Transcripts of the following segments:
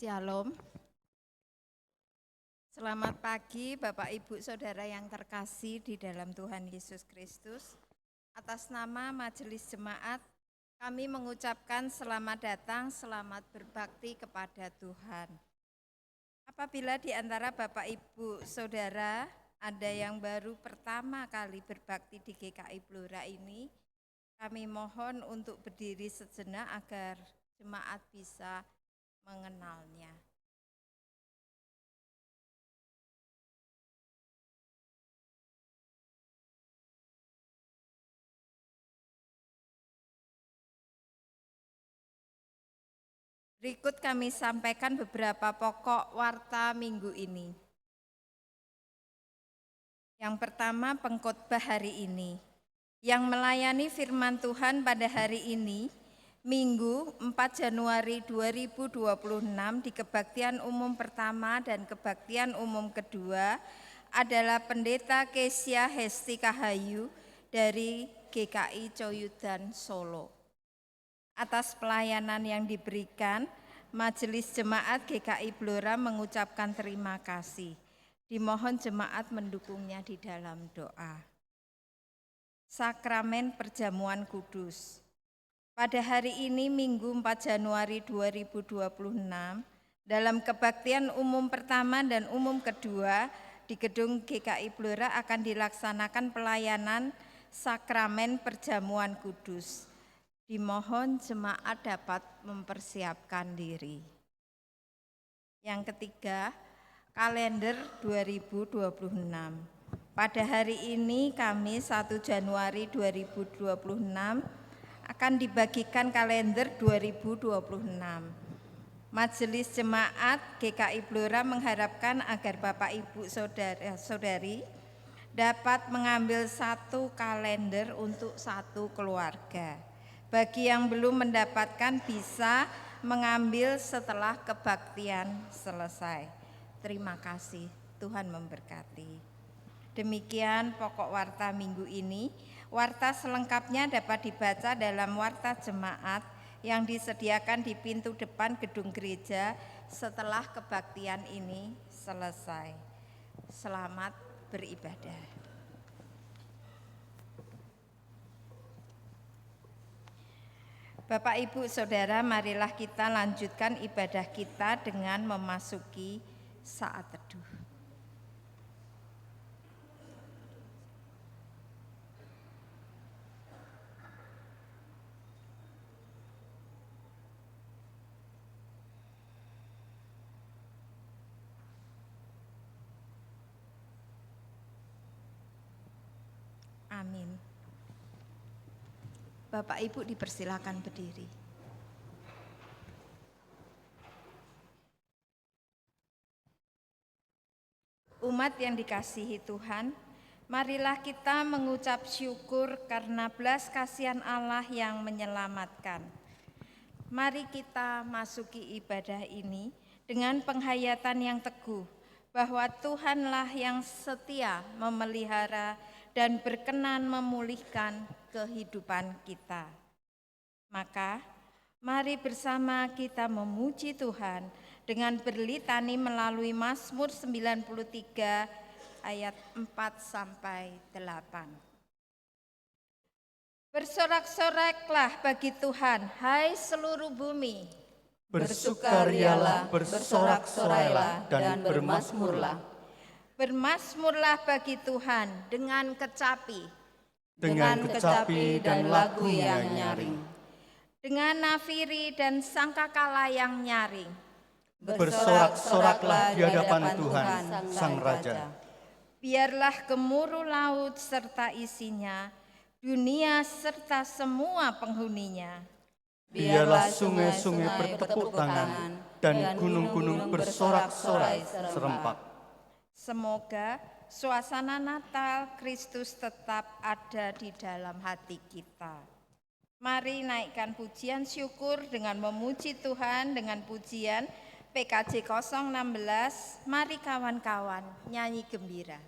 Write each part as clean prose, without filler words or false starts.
Shalom. Selamat pagi Bapak Ibu Saudara yang terkasih di dalam Tuhan Yesus Kristus. Atas nama Majelis Jemaat, kami mengucapkan selamat datang, selamat berbakti kepada Tuhan. Apabila di antara Bapak Ibu Saudara ada yang baru pertama kali berbakti di GKI Blora ini, kami mohon untuk berdiri sejenak agar jemaat bisa mengenalnya. Berikut kami sampaikan beberapa pokok warta minggu ini. Yang pertama, pengkhotbah hari ini. Yang melayani firman Tuhan pada hari ini, Minggu 4 Januari 2026 di kebaktian umum pertama dan kebaktian umum kedua adalah Pendeta Kesia Hesti Kahayu dari GKI Coyudan Solo. Atas pelayanan yang diberikan, Majelis Jemaat GKI Blora mengucapkan terima kasih. Dimohon jemaat mendukungnya di dalam doa. Sakramen Perjamuan Kudus. Pada hari ini Minggu 4 Januari 2026, dalam kebaktian umum pertama dan umum kedua di gedung GKI Blora akan dilaksanakan pelayanan Sakramen Perjamuan Kudus. Dimohon jemaat dapat mempersiapkan diri. Yang ketiga, kalender 2026. Pada hari ini Kamis 1 Januari 2026 akan dibagikan kalender 2026. Majelis Jemaat GKI Blora mengharapkan agar Bapak Ibu Saudara-saudari dapat mengambil satu kalender untuk satu keluarga. Bagi yang belum mendapatkan bisa mengambil setelah kebaktian selesai. Terima kasih, Tuhan memberkati. Demikian pokok warta minggu ini. Warta selengkapnya dapat dibaca dalam warta jemaat yang disediakan di pintu depan gedung gereja setelah kebaktian ini selesai. Selamat beribadah. Bapak Ibu Saudara, marilah kita lanjutkan ibadah kita dengan memasuki saat teduh. Amin. Bapak Ibu dipersilakan berdiri. Umat yang dikasihi Tuhan, marilah kita mengucap syukur karena belas kasihan Allah yang menyelamatkan. Mari kita masuki ibadah ini dengan penghayatan yang teguh bahwa Tuhanlah yang setia memelihara dan berkenan memulihkan kehidupan kita. Maka mari bersama kita memuji Tuhan dengan berlitani melalui Mazmur 93 ayat 4 sampai 8. Bersorak-soraklah bagi Tuhan, hai seluruh bumi. Bersukarialah, bersorak-sorailah dan bermazmurlah. Bermazmurlah bagi Tuhan dengan kecapi. Dengan kecapi dan lagu yang nyaring. Dengan nafiri dan sangkakala yang nyaring. Bersorak-soraklah di hadapan Tuhan, Sang Raja. Biarlah gemuruh laut serta isinya, dunia serta semua penghuninya. Biarlah sungai-sungai bertepuk tangan dan gunung-gunung bersorak-sorai serempak. Semoga suasana Natal Kristus tetap ada di dalam hati kita. Mari naikkan pujian syukur dengan memuji Tuhan dengan pujian PKJ 016. Mari kawan-kawan nyanyi gembira.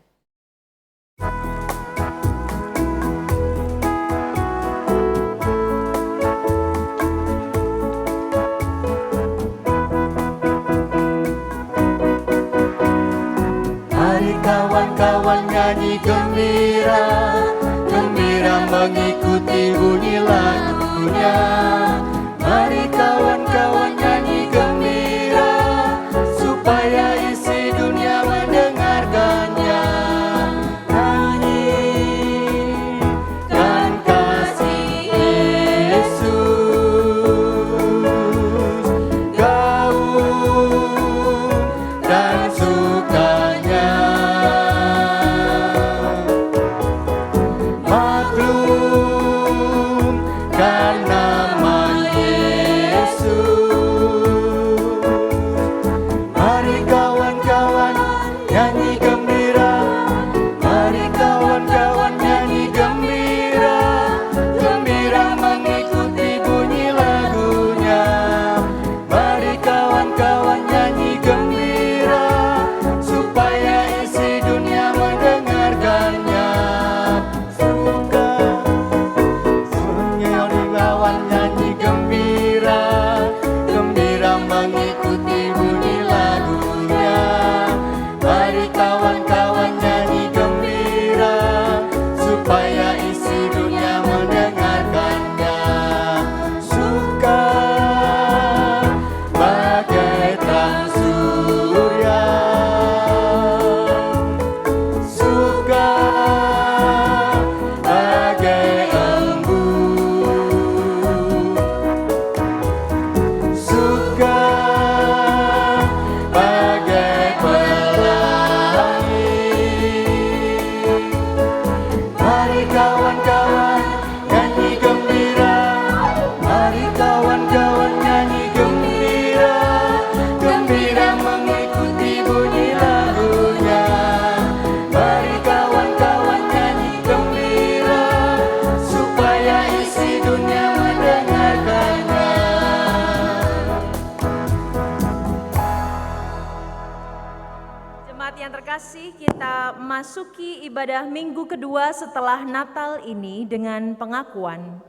kasih, kita masuki ibadah minggu kedua setelah Natal ini dengan pengakuan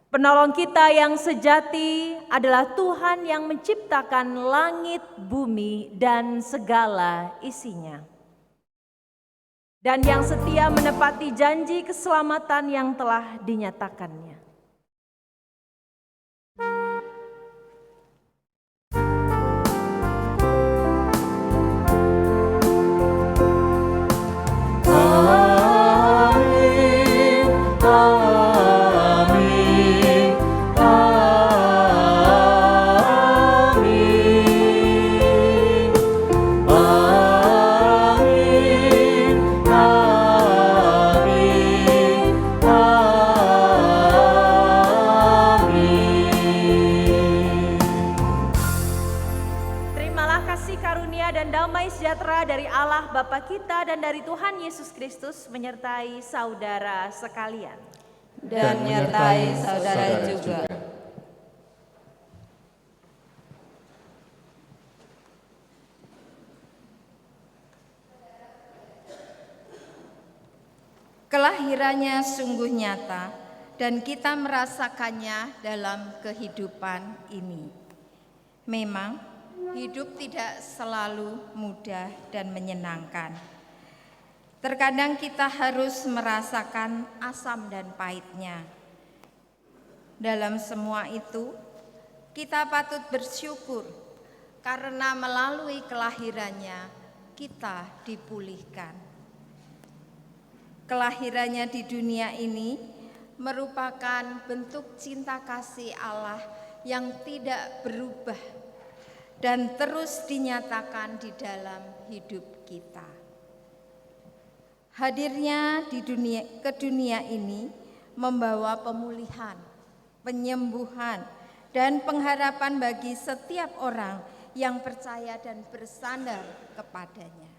penolong kita yang sejati adalah Tuhan yang menciptakan langit, bumi, dan segala isinya. Dan yang setia menepati janji keselamatan yang telah dinyatakannya. Dari Allah Bapa kita dan dari Tuhan Yesus Kristus menyertai saudara sekalian. Dan menyertai saudara juga. Kelahirannya sungguh nyata dan kita merasakannya dalam kehidupan ini. Memang hidup tidak selalu mudah dan menyenangkan. Terkadang kita harus merasakan asam dan pahitnya. Dalam semua itu, kita patut bersyukur karena melalui kelahirannya kita dipulihkan. Kelahirannya di dunia ini merupakan bentuk cinta kasih Allah yang tidak berubah dan terus dinyatakan di dalam hidup kita. Hadirnya ke dunia ini membawa pemulihan, penyembuhan, dan pengharapan bagi setiap orang yang percaya dan bersandar kepadanya.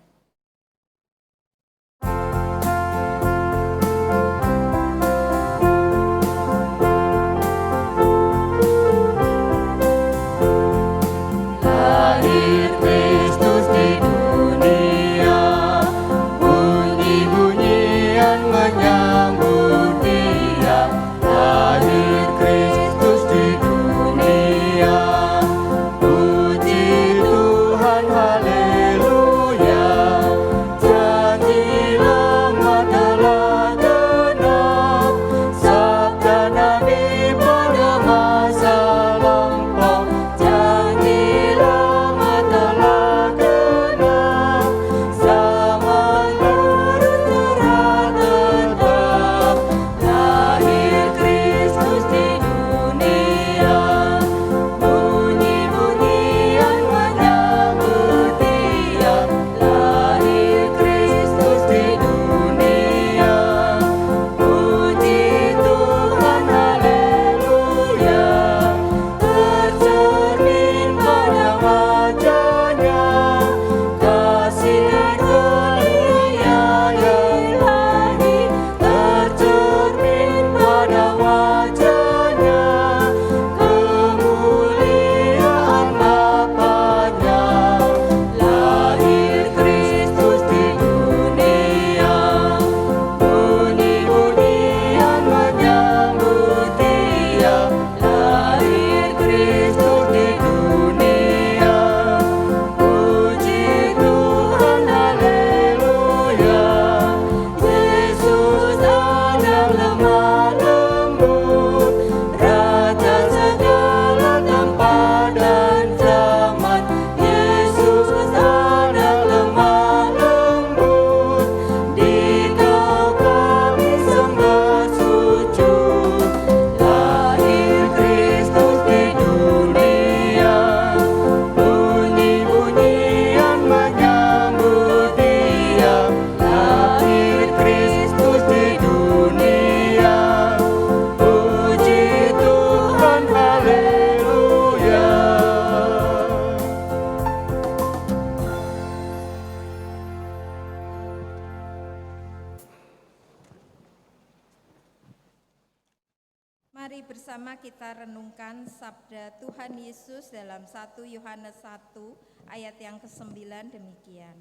Mari bersama kita renungkan sabda Tuhan Yesus dalam 1 Yohanes 1 ayat yang ke-9 demikian.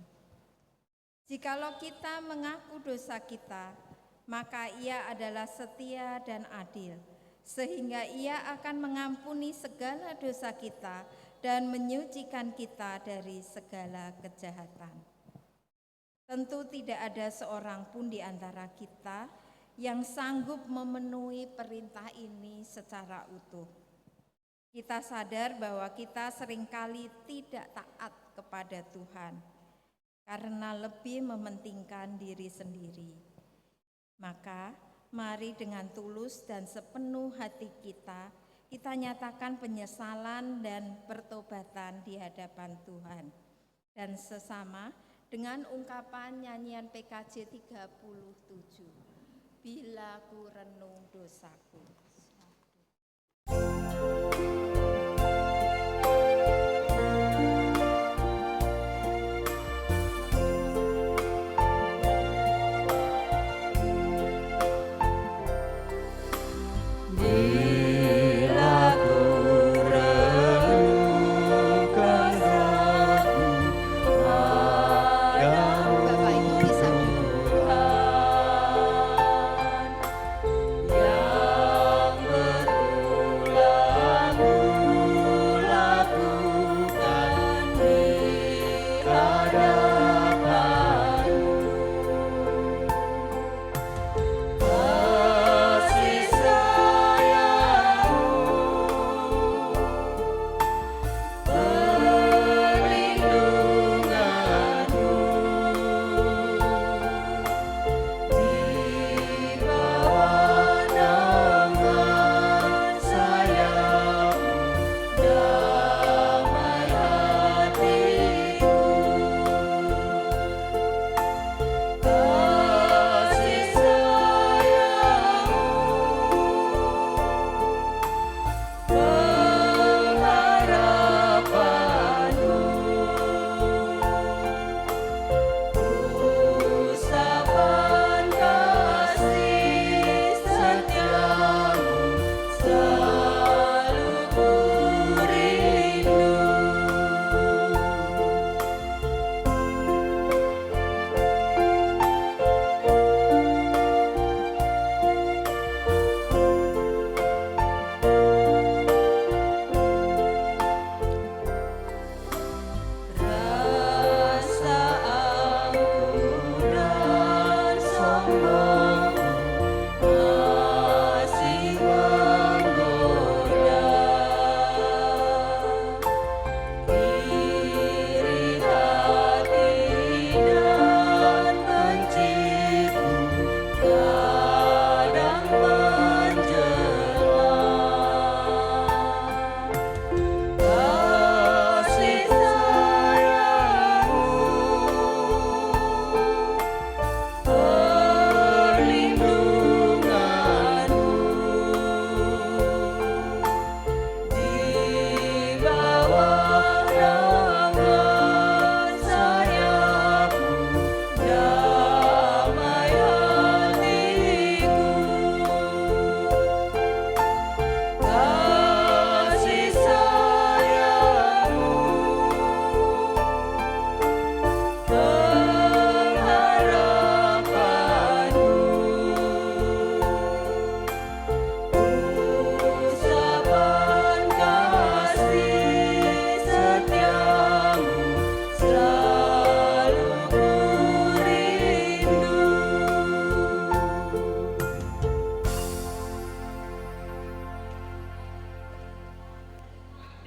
Jikalau kita mengaku dosa kita, maka Ia adalah setia dan adil, sehingga Ia akan mengampuni segala dosa kita dan menyucikan kita dari segala kejahatan. Tentu tidak ada seorang pun di antara kita yang sanggup memenuhi perintah ini secara utuh. Kita sadar bahwa kita seringkali tidak taat kepada Tuhan karena lebih mementingkan diri sendiri. Maka mari dengan tulus dan sepenuh hati kita nyatakan penyesalan dan pertobatan di hadapan Tuhan. Dan sesama dengan ungkapan nyanyian PKJ 37, bila ku renung dosaku.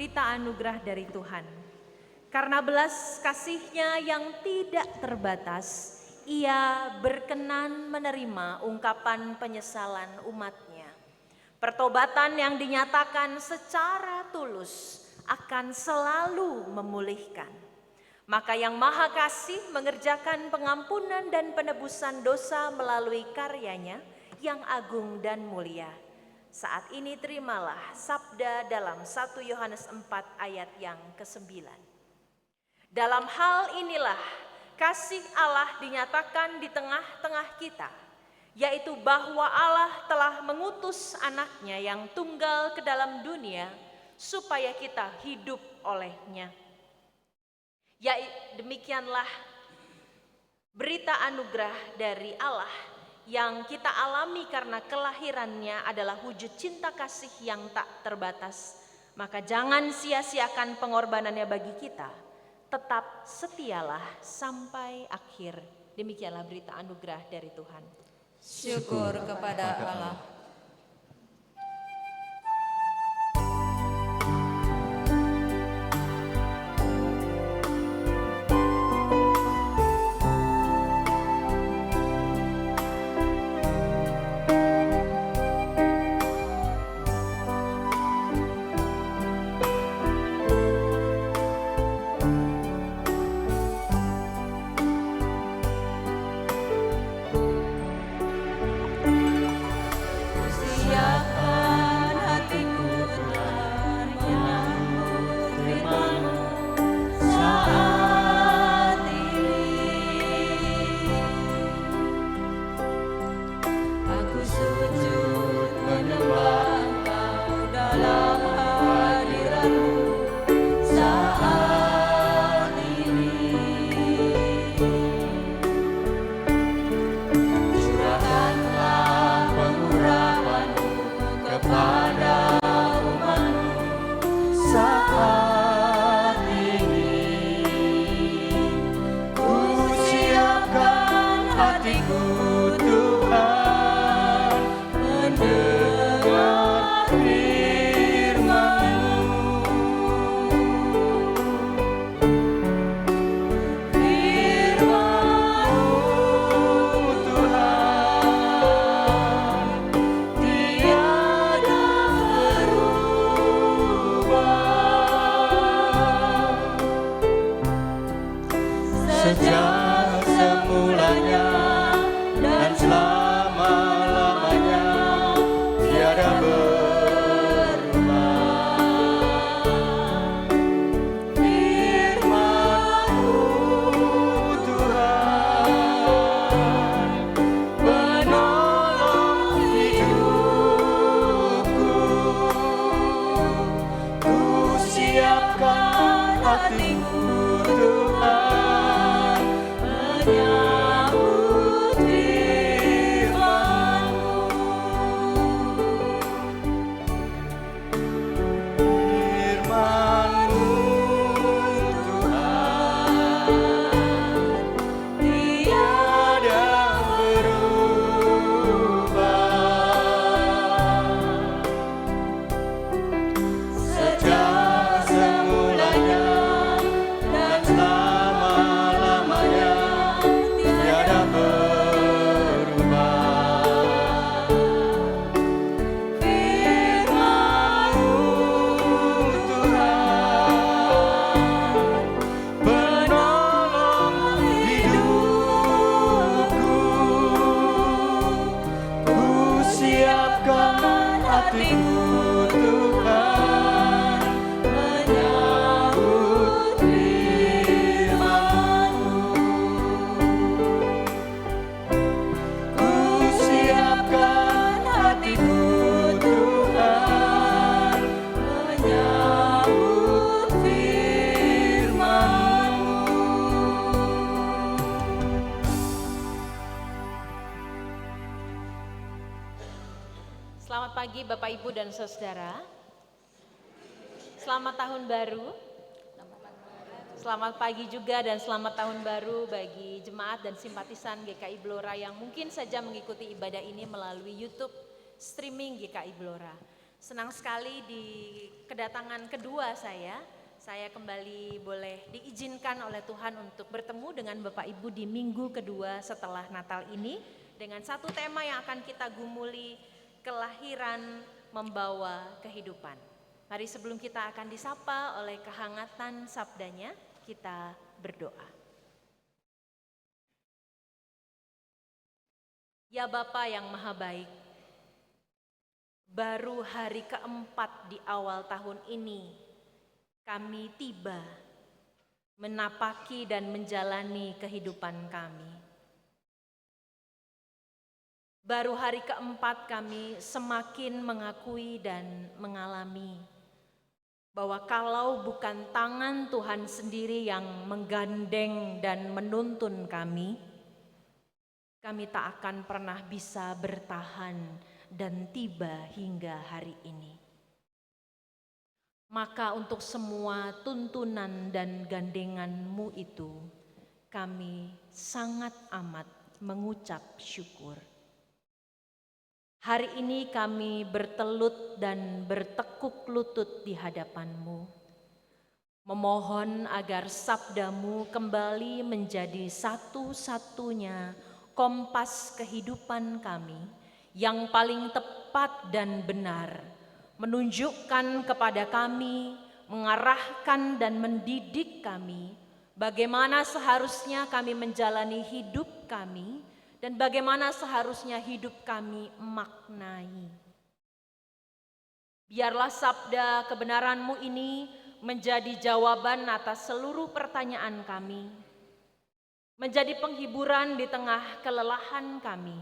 Berita anugerah dari Tuhan. Karena belas kasih-Nya yang tidak terbatas, Ia berkenan menerima ungkapan penyesalan umat-Nya. Pertobatan yang dinyatakan secara tulus akan selalu memulihkan. Maka yang Maha Kasih mengerjakan pengampunan dan penebusan dosa melalui karyanya yang agung dan mulia. Saat ini terimalah sabda dalam 1 Yohanes 4 ayat yang ke-9. Dalam hal inilah kasih Allah dinyatakan di tengah-tengah kita, yaitu bahwa Allah telah mengutus anaknya yang tunggal ke dalam dunia supaya kita hidup olehnya. Ya, demikianlah Berita anugerah dari Allah yang kita alami karena kelahirannya adalah wujud cinta kasih yang tak terbatas. Maka jangan sia-siakan pengorbanannya bagi kita. Tetap setialah sampai akhir. Demikianlah berita anugerah dari Tuhan. Syukur kepada Allah. Sejak semulanya dan selama-lamanya tiada berubah. Firman-Mu Tuhan, penolong hidupku. Ku siapkan hatiku Tuhan, menyambut firman-Mu. Firman-Mu Tuhan, tiada berubah. Sejak semulanya dan selama-lamanya tiada berubah. Firman-Mu Tuhan, penolong hidupku. Ku siapkan hatiku Tuhan, menyambut firman-Mu. Ku siapkan hatiku Tuhan, menyambut firman-Mu. Selamat pagi Bapak Ibu dan Saudara. Selamat tahun baru. Selamat pagi juga dan selamat tahun baru bagi jemaat dan simpatisan GKI Blora yang mungkin saja mengikuti ibadah ini melalui YouTube streaming GKI Blora. Senang sekali di kedatangan kedua saya kembali boleh diizinkan oleh Tuhan untuk bertemu dengan Bapak Ibu di minggu kedua setelah Natal ini dengan satu tema yang akan kita gumuli, kelahiran membawa kehidupan. Mari sebelum kita akan disapa oleh kehangatan sabdanya, kita berdoa. Ya Bapa yang Maha Baik, baru hari keempat di awal tahun ini, kami tiba menapaki dan menjalani kehidupan kami. Baru hari keempat kami semakin mengakui dan mengalami bahwa kalau bukan tangan Tuhan sendiri yang menggandeng dan menuntun kami, kami tak akan pernah bisa bertahan dan tiba hingga hari ini. Maka untuk semua tuntunan dan gandengan-Mu itu, kami sangat amat mengucap syukur. Hari ini kami bertelut dan bertekuk lutut di hadapan-Mu, memohon agar sabda-Mu kembali menjadi satu-satunya kompas kehidupan kami yang paling tepat dan benar, menunjukkan kepada kami, mengarahkan dan mendidik kami bagaimana seharusnya kami menjalani hidup kami dan bagaimana seharusnya hidup kami maknai. Biarlah sabda kebenaran-Mu ini menjadi jawaban atas seluruh pertanyaan kami, menjadi penghiburan di tengah kelelahan kami,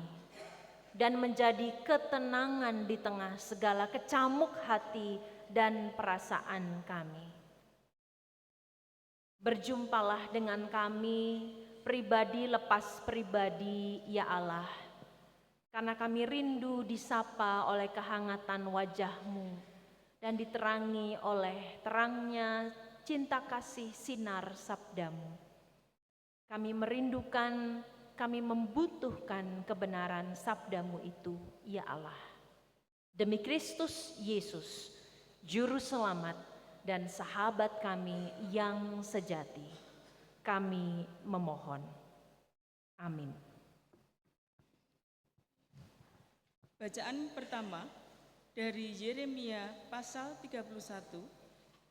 dan menjadi ketenangan di tengah segala kecamuk hati dan perasaan kami. Berjumpalah dengan kami pribadi lepas pribadi, ya Allah, karena kami rindu disapa oleh kehangatan wajah-Mu dan diterangi oleh terangnya cinta kasih sinar sabda-Mu. Kami merindukan, kami membutuhkan kebenaran sabda-Mu itu, ya Allah. Demi Kristus Yesus, Juru Selamat dan sahabat kami yang sejati, kami memohon. Amin. Bacaan pertama dari Yeremia pasal 31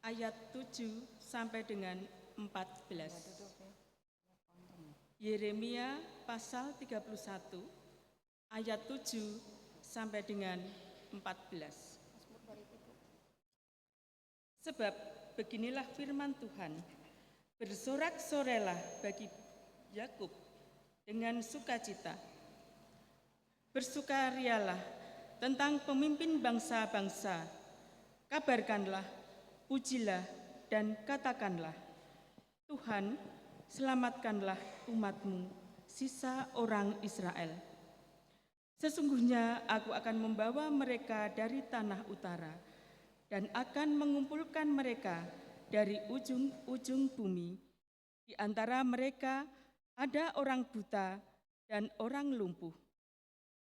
ayat 7 sampai dengan 14. Yeremia pasal 31 ayat 7 sampai dengan 14. Sebab beginilah firman Tuhan, bersorak-sorailah bagi Yakub dengan sukacita. Bersukarialah tentang pemimpin bangsa-bangsa, kabarkanlah, pujilah, dan katakanlah, Tuhan, selamatkanlah umat-Mu, sisa orang Israel. Sesungguhnya aku akan membawa mereka dari tanah utara dan akan mengumpulkan mereka dari ujung-ujung bumi. Di antara mereka ada orang buta dan orang lumpuh.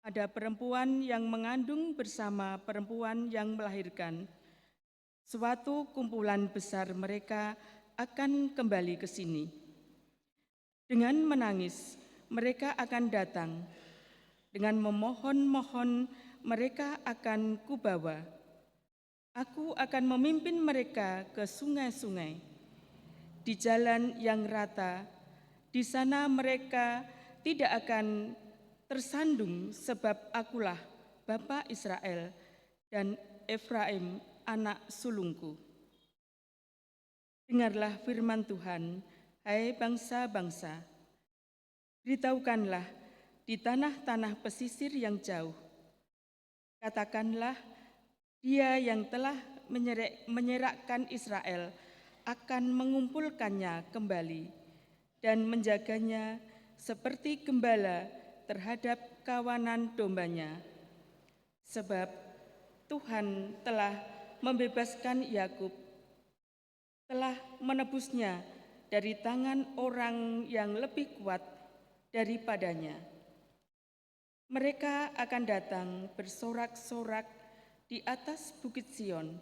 Ada perempuan yang mengandung bersama perempuan yang melahirkan. Suatu kumpulan besar mereka akan kembali ke sini. Dengan menangis, mereka akan datang. Dengan memohon-mohon, mereka akan kubawa. Aku akan memimpin mereka ke sungai-sungai, di jalan yang rata. Di sana mereka tidak akan tersandung, sebab akulah Bapa Israel dan Efraim anak sulungku. Dengarlah firman Tuhan, hai bangsa-bangsa. Beritahukanlah di tanah-tanah pesisir yang jauh. Katakanlah, Dia yang telah menyerahkan Israel akan mengumpulkannya kembali dan menjaganya seperti gembala terhadap kawanan dombanya. Sebab Tuhan telah membebaskan Yakub, telah menebusnya dari tangan orang yang lebih kuat daripadanya. Mereka akan datang bersorak-sorak di atas bukit Sion.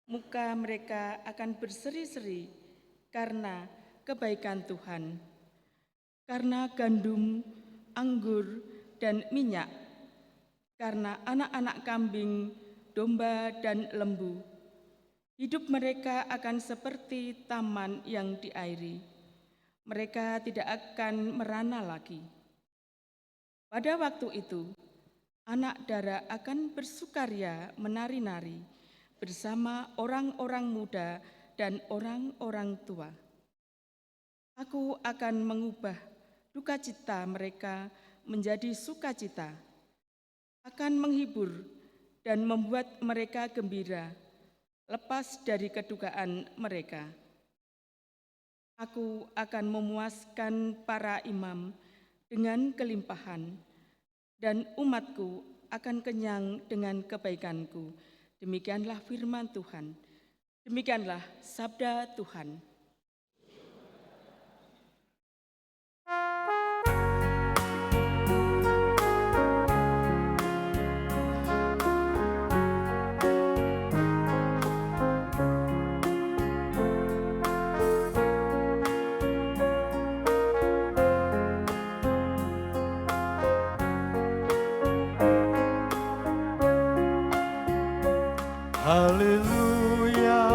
Muka mereka akan berseri-seri karena kebaikan Tuhan, karena gandum, anggur, dan minyak, karena anak-anak kambing, domba, dan lembu. Hidup mereka akan seperti taman yang diairi. Mereka tidak akan merana lagi. Pada waktu itu, anak dara akan bersukaria menari-nari bersama orang-orang muda dan orang-orang tua. Aku akan mengubah duka cita mereka menjadi sukacita, akan menghibur dan membuat mereka gembira, lepas dari kedukaan mereka. Aku akan memuaskan para imam dengan kelimpahan, dan umatku akan kenyang dengan kebaikanku. Demikianlah firman Tuhan. Demikianlah sabda Tuhan. Haleluya,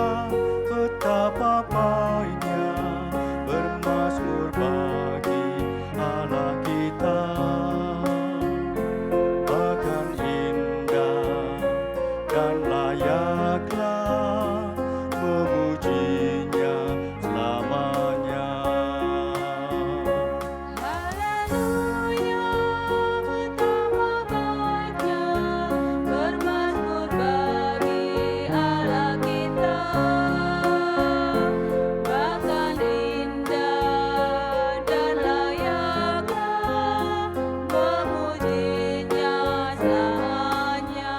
betapa baiknya bermazmur bagi Allah kita. Bahkan indah dan layaklah memujinya selamanya. Haleluya, betapa baiknya bermazmur bagi Allah kita. Bahkan indah dan layaklah memujinya selamanya.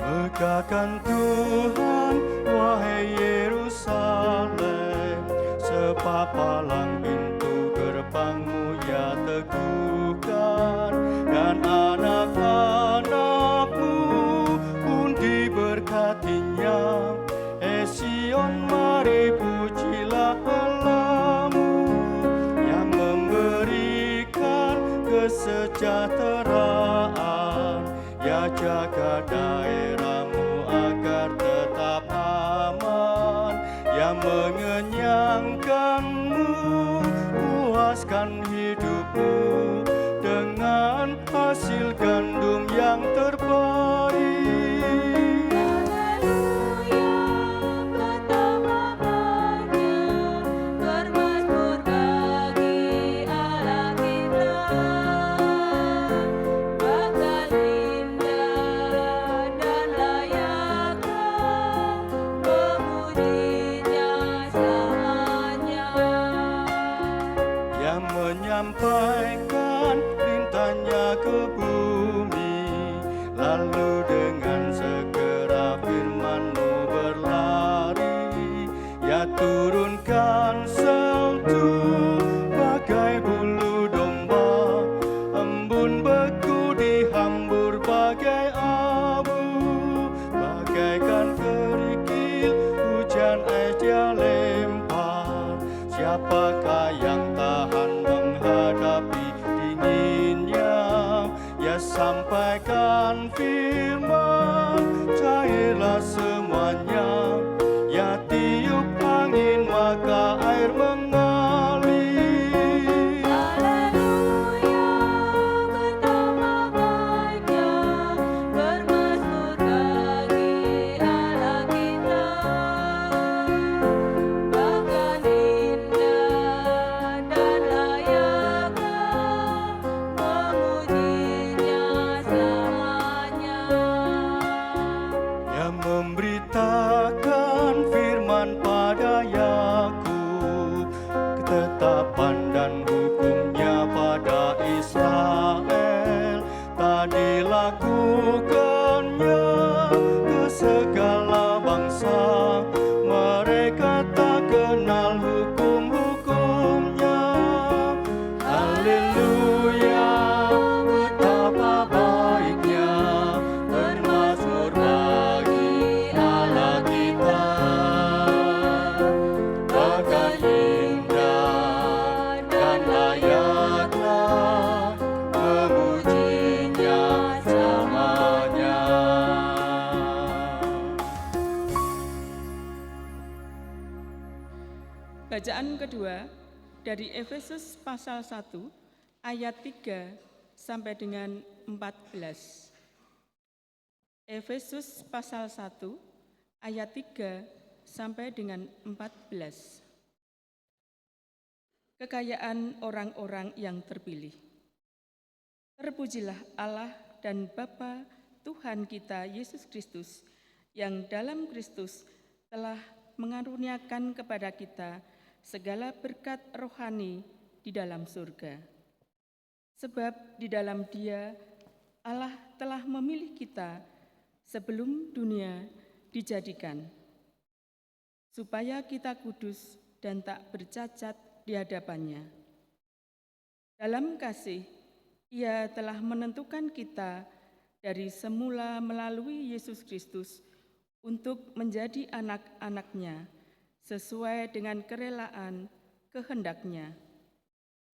Megahkan Tuhan, wahai Yerusalem, sebab palang pintu gerbangmu ya teguhkan, dan anak-anakmu pun diberkatinya. Sion, mari pujilah Allahmu yang memberikan kesejahteraan, ya jaga daerahmu agar tetap aman, yang mengenyangkanmu, puaskan hidupmu dengan hasil gandum yang terbaik. Haleluya, betapa baiknya bermazmur bagi Allah kita. Bahkan indah dan layaklah memujinya selamanya. Yang menyampaikan perintahnya ke bumi, lalu dengan segera firman-Mu berlari, ya turunkan salju bagai bulu domba, embun beku dihambur bagai abu, bagaikan kerikil hujan es dia lempar. Siapakah yang tahan menghadapi dinginnya? Ya sampaikan firman, cairlah semuanya. Ya tiup angin, maka air mengalir. Haleluya, betapa baiknya bermazmur bagi Allah kita. Bahkan indah dan layaklah memujinya selamanya. Yang memberitakan firman pada Yakub, ketetapan dan hukumnya pada Israel, tak dilakukannya ke segala bangsa. Mereka tak kenal hukum-hukumnya. Haleluya, betapa baiknya bermazmur bagi Allah kita. Bahkan indah dan layaklah memujinya selamanya. Bacaan kedua dari Efesus pasal 1 ayat 3 sampai dengan 14. Efesus pasal 1 ayat 3 sampai dengan 14. Kekayaan orang-orang yang terpilih. Terpujilah Allah dan Bapa Tuhan kita Yesus Kristus, yang dalam Kristus telah mengaruniakan kepada kita segala berkat rohani di dalam surga. Sebab di dalam Dia Allah telah memilih kita sebelum dunia dijadikan, supaya kita kudus dan tak bercacat di hadapannya. Dalam kasih, Ia telah menentukan kita dari semula melalui Yesus Kristus untuk menjadi anak-anak-Nya sesuai dengan kerelaan kehendak-Nya,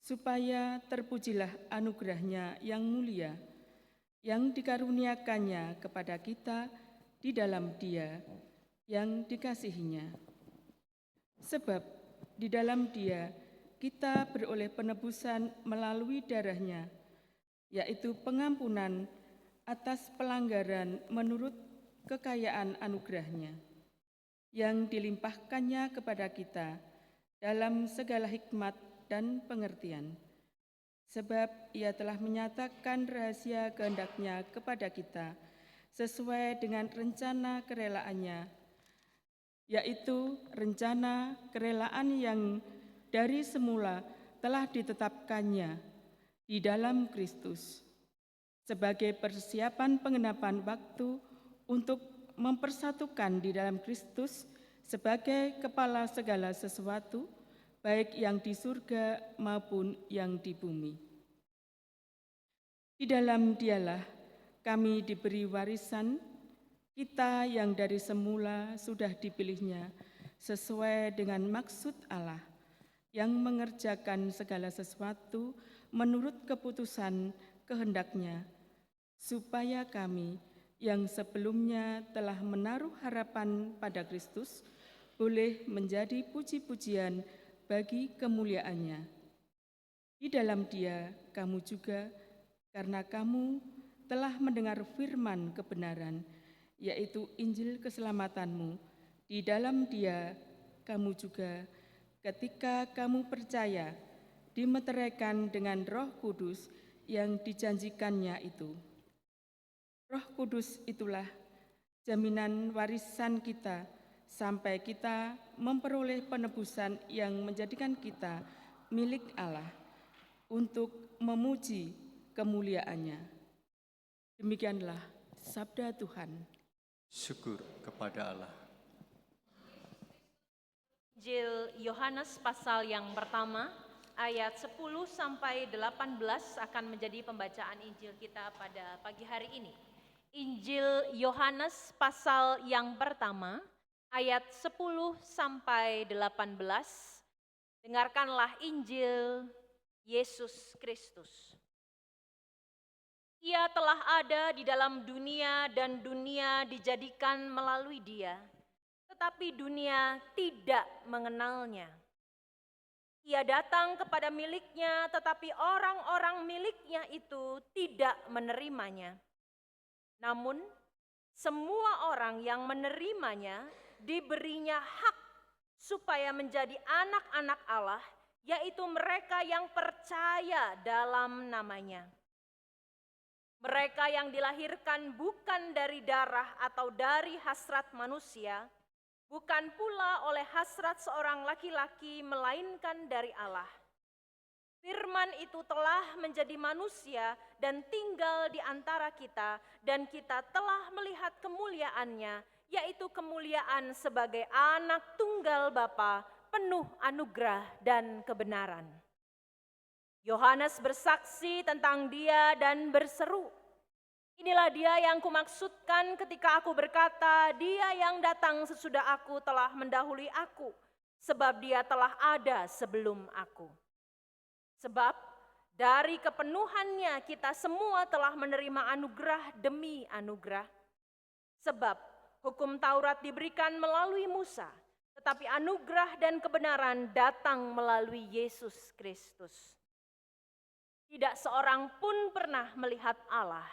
supaya terpujilah anugerah-Nya yang mulia, yang dikaruniakannya kepada kita di dalam Dia yang dikasihinya. Sebab di dalam Dia kita beroleh penebusan melalui darah-Nya, yaitu pengampunan atas pelanggaran menurut kekayaan anugerah-Nya, yang dilimpahkannya kepada kita dalam segala hikmat dan pengertian. Sebab Ia telah menyatakan rahasia kehendak-Nya kepada kita sesuai dengan rencana kerelaannya, yaitu rencana kerelaan yang dari semula telah ditetapkannya di dalam Kristus sebagai persiapan pengenapan waktu untuk mempersatukan di dalam Kristus sebagai kepala segala sesuatu, baik yang di surga maupun yang di bumi. Di dalam Dialah kami diberi warisan, kita yang dari semula sudah dipilihnya sesuai dengan maksud Allah, yang mengerjakan segala sesuatu menurut keputusan kehendak-Nya, supaya kami yang sebelumnya telah menaruh harapan pada Kristus boleh menjadi puji-pujian bagi kemuliaan-Nya. Di dalam Dia kamu juga, karena kamu telah mendengar firman kebenaran, yaitu Injil keselamatanmu, di dalam Dia kamu juga, ketika kamu percaya, dimeteraikan dengan Roh Kudus yang dijanjikannya itu. Roh Kudus itulah jaminan warisan kita sampai kita memperoleh penebusan yang menjadikan kita milik Allah untuk memuji kemuliaan-Nya. Demikianlah sabda Tuhan. Syukur kepada Allah. Injil Yohanes pasal yang pertama, ayat 10 sampai 18 akan menjadi pembacaan Injil kita pada pagi hari ini. Injil Yohanes pasal yang pertama, ayat 10 sampai 18. Dengarkanlah Injil Yesus Kristus. Ia telah ada di dalam dunia dan dunia dijadikan melalui Dia, tetapi dunia tidak mengenalnya. Ia datang kepada miliknya, tetapi orang-orang miliknya itu tidak menerimanya. Namun, semua orang yang menerimanya diberinya hak supaya menjadi anak-anak Allah, yaitu mereka yang percaya dalam namanya. Mereka yang dilahirkan bukan dari darah atau dari hasrat manusia, bukan pula oleh hasrat seorang laki-laki, melainkan dari Allah. Firman itu telah menjadi manusia dan tinggal di antara kita, dan kita telah melihat kemuliaan-Nya, yaitu kemuliaan sebagai anak tunggal Bapa, penuh anugerah dan kebenaran. Yohanes bersaksi tentang Dia dan berseru, "Inilah Dia yang kumaksudkan ketika aku berkata, Dia yang datang sesudah aku telah mendahului aku, sebab Dia telah ada sebelum aku." Sebab dari kepenuhannya kita semua telah menerima anugerah demi anugerah. Sebab hukum Taurat diberikan melalui Musa, tetapi anugerah dan kebenaran datang melalui Yesus Kristus. Tidak seorang pun pernah melihat Allah,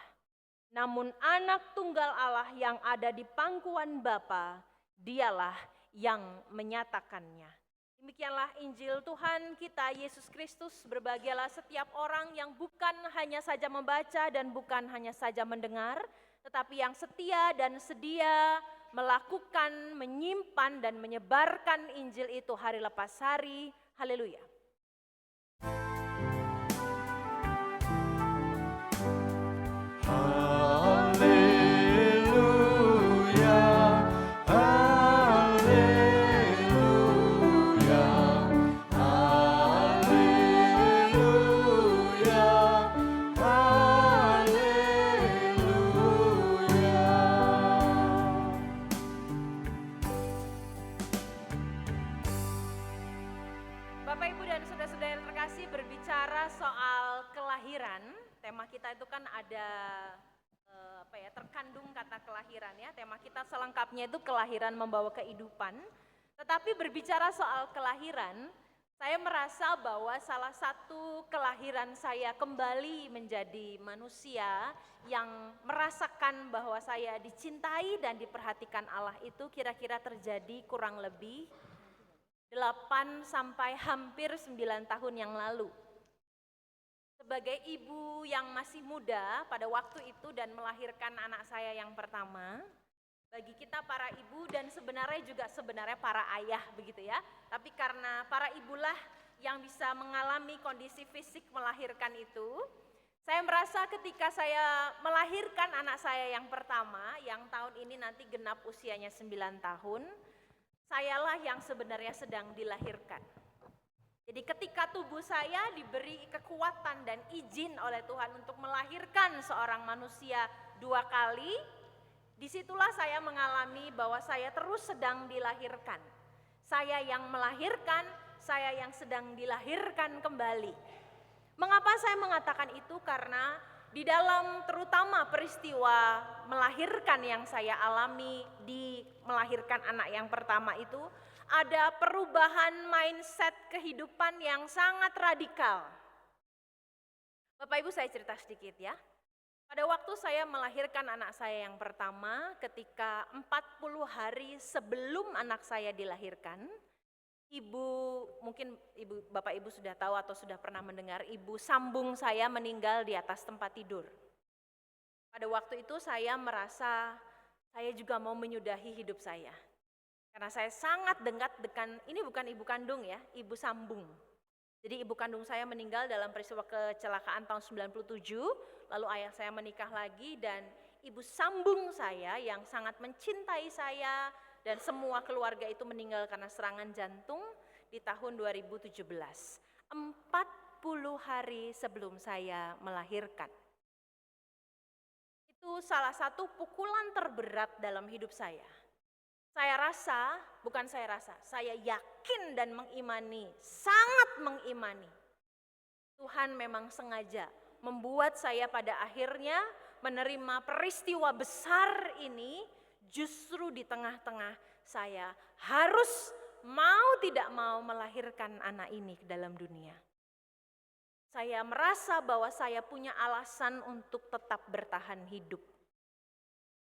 namun anak tunggal Allah yang ada di pangkuan Bapa, Dialah yang menyatakannya. Demikianlah Injil Tuhan kita Yesus Kristus. Berbahagialah setiap orang yang bukan hanya saja membaca dan bukan hanya saja mendengar, tetapi yang setia dan sedia melakukan, menyimpan dan menyebarkan Injil itu hari lepas hari. Haleluya. tema kita itu kan ada terkandung kata kelahiran ya. Tema kita selengkapnya itu kelahiran membawa kehidupan. Tetapi berbicara soal kelahiran, saya merasa bahwa salah satu kelahiran saya kembali menjadi manusia yang merasakan bahwa saya dicintai dan diperhatikan Allah itu kira-kira terjadi kurang lebih 8 sampai hampir 9 tahun yang lalu. Sebagai ibu yang masih muda pada waktu itu dan melahirkan anak saya yang pertama, bagi kita para ibu dan sebenarnya para ayah begitu ya. Tapi karena para ibulah yang bisa mengalami kondisi fisik melahirkan itu, saya merasa ketika saya melahirkan anak saya yang pertama, yang tahun ini nanti genap usianya 9 tahun, sayalah yang sebenarnya sedang dilahirkan. Jadi ketika tubuh saya diberi kekuatan dan izin oleh Tuhan untuk melahirkan seorang manusia 2 kali, disitulah saya mengalami bahwa saya terus sedang dilahirkan. Saya yang melahirkan, saya yang sedang dilahirkan kembali. Mengapa saya mengatakan itu? Karena di dalam terutama peristiwa melahirkan yang saya alami di melahirkan anak yang pertama itu, ada perubahan mindset kehidupan yang sangat radikal. Bapak Ibu, saya cerita sedikit ya. Pada waktu saya melahirkan anak saya yang pertama, ketika 40 hari sebelum anak saya dilahirkan, Bapak Ibu sudah tahu atau sudah pernah mendengar, ibu sambung saya meninggal di atas tempat tidur. Pada waktu itu saya merasa saya juga mau menyudahi hidup saya. Karena saya sangat dekat dengan, ini bukan ibu kandung ya, ibu sambung. Jadi ibu kandung saya meninggal dalam peristiwa kecelakaan tahun 97, lalu ayah saya menikah lagi dan ibu sambung saya yang sangat mencintai saya dan semua keluarga itu meninggal karena serangan jantung di tahun 2017. 40 hari sebelum saya melahirkan. Itu salah satu pukulan terberat dalam hidup saya. Saya yakin dan mengimani, sangat mengimani. Tuhan memang sengaja membuat saya pada akhirnya menerima peristiwa besar ini justru di tengah-tengah saya harus mau tidak mau melahirkan anak ini ke dalam dunia. Saya merasa bahwa saya punya alasan untuk tetap bertahan hidup.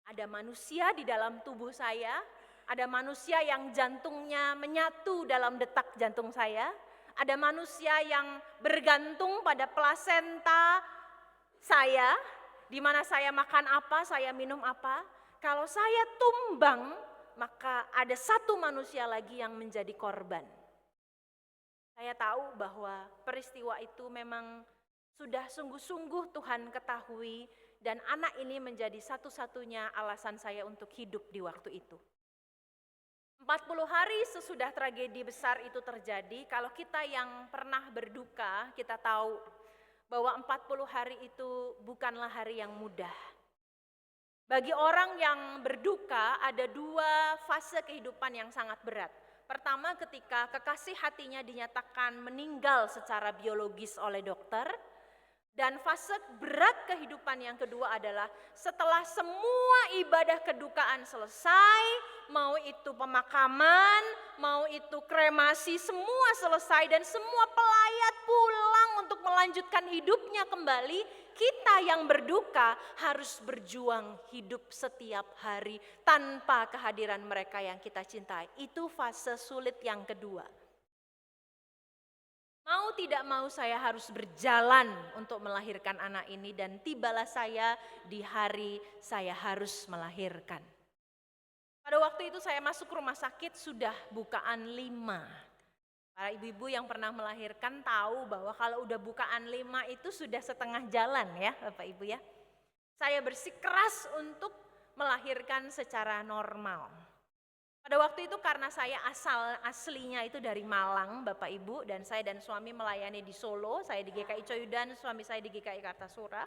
Ada manusia di dalam tubuh saya, ada manusia yang jantungnya menyatu dalam detak jantung saya, ada manusia yang bergantung pada plasenta saya, di mana saya makan apa, saya minum apa. Kalau saya tumbang, maka ada satu manusia lagi yang menjadi korban. Saya tahu bahwa peristiwa itu memang sudah sungguh-sungguh Tuhan ketahui dan anak ini menjadi satu-satunya alasan saya untuk hidup di waktu itu. 40 hari sesudah tragedi besar itu terjadi, kalau kita yang pernah berduka, kita tahu bahwa 40 hari itu bukanlah hari yang mudah. Bagi orang yang berduka, ada 2 fase kehidupan yang sangat berat. Pertama, ketika kekasih hatinya dinyatakan meninggal secara biologis oleh dokter. Dan fase berat kehidupan yang kedua adalah setelah semua ibadah kedukaan selesai, mau itu pemakaman, mau itu kremasi, semua selesai dan semua pelayat pulang untuk melanjutkan hidupnya kembali, kita yang berduka harus berjuang hidup setiap hari tanpa kehadiran mereka yang kita cintai. Itu fase sulit yang kedua. Mau tidak mau saya harus berjalan untuk melahirkan anak ini dan tibalah saya di hari saya harus melahirkan. Pada waktu itu saya masuk rumah sakit sudah bukaan 5. Para ibu-ibu yang pernah melahirkan tahu bahwa kalau udah bukaan 5 itu sudah setengah jalan ya Bapak Ibu ya. Saya bersikeras untuk melahirkan secara normal. Pada waktu itu karena saya aslinya itu dari Malang Bapak Ibu dan saya dan suami melayani di Solo, saya di GKI Coyudan, suami saya di GKI Kartasura.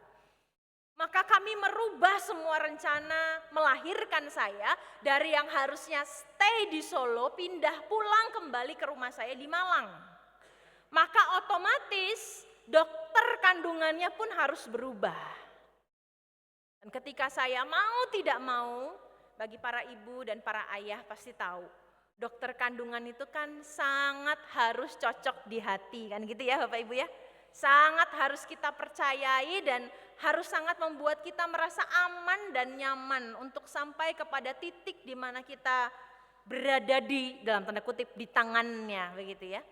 Maka kami merubah semua rencana melahirkan saya dari yang harusnya stay di Solo, pindah pulang kembali ke rumah saya di Malang. Maka otomatis dokter dokter kandungannya pun harus berubah. Dan ketika saya mau tidak mau, bagi para ibu dan para ayah pasti tahu, dokter kandungan itu kan sangat harus cocok di hati, kan gitu ya Bapak Ibu ya. Sangat harus kita percayai dan harus sangat membuat kita merasa aman dan nyaman untuk sampai kepada titik di mana kita berada di dalam tanda kutip di tangannya begitu ya.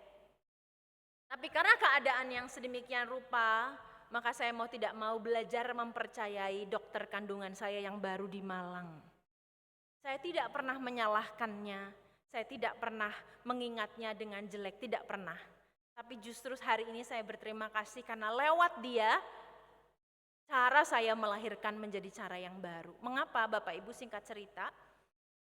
Tapi karena keadaan yang sedemikian rupa, maka saya mau tidak mau belajar mempercayai dokter kandungan saya yang baru di Malang. Saya tidak pernah menyalahkannya, saya tidak pernah mengingatnya dengan jelek, tidak pernah. Tapi justru hari ini saya berterima kasih karena lewat dia, cara saya melahirkan menjadi cara yang baru. Mengapa Bapak Ibu, singkat cerita?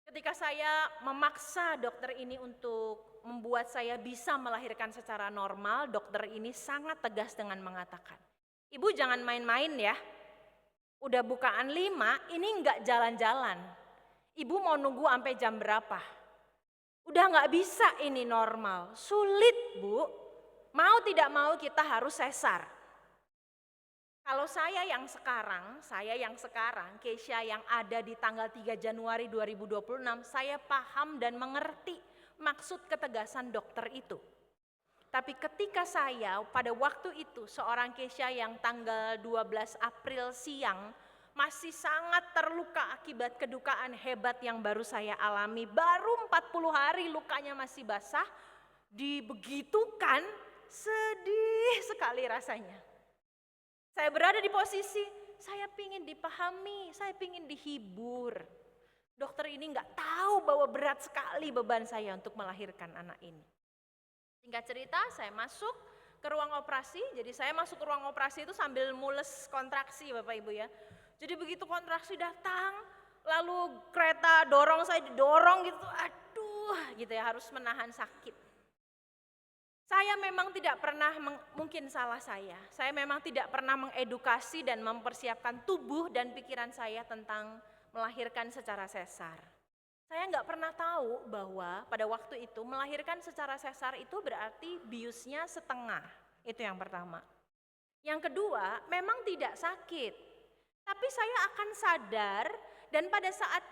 Ketika saya memaksa dokter ini untuk membuat saya bisa melahirkan secara normal, dokter ini sangat tegas dengan mengatakan, "Ibu jangan main-main ya, udah bukaan 5, ini enggak jalan-jalan. Ibu mau nunggu sampai jam berapa? Udah enggak bisa ini normal, sulit Bu. Mau tidak mau kita harus sesar." Kalau saya yang sekarang, Keisha yang ada di tanggal 3 Januari 2026, saya paham dan mengerti maksud ketegasan dokter itu. Tapi ketika saya pada waktu itu seorang Keisha yang tanggal 12 April siang masih sangat terluka akibat kedukaan hebat yang baru saya alami, baru 40 hari lukanya masih basah, dibegitukan, sedih sekali rasanya. Saya berada di posisi, saya pingin dipahami, saya pingin dihibur. Dokter ini nggak tahu bahwa berat sekali beban saya untuk melahirkan anak ini. Singkat cerita, saya masuk ke ruang operasi. Jadi saya masuk ke ruang operasi itu sambil mules kontraksi Bapak Ibu ya. Jadi begitu kontraksi datang, lalu kereta dorong, saya didorong gitu, aduh gitu ya, harus menahan sakit. Saya memang tidak pernah, mungkin salah saya memang tidak pernah mengedukasi dan mempersiapkan tubuh dan pikiran saya tentang melahirkan secara sesar. Saya nggak pernah tahu bahwa pada waktu itu melahirkan secara sesar itu berarti biusnya setengah, itu yang pertama. Yang kedua, memang tidak sakit, tapi saya akan sadar dan pada saat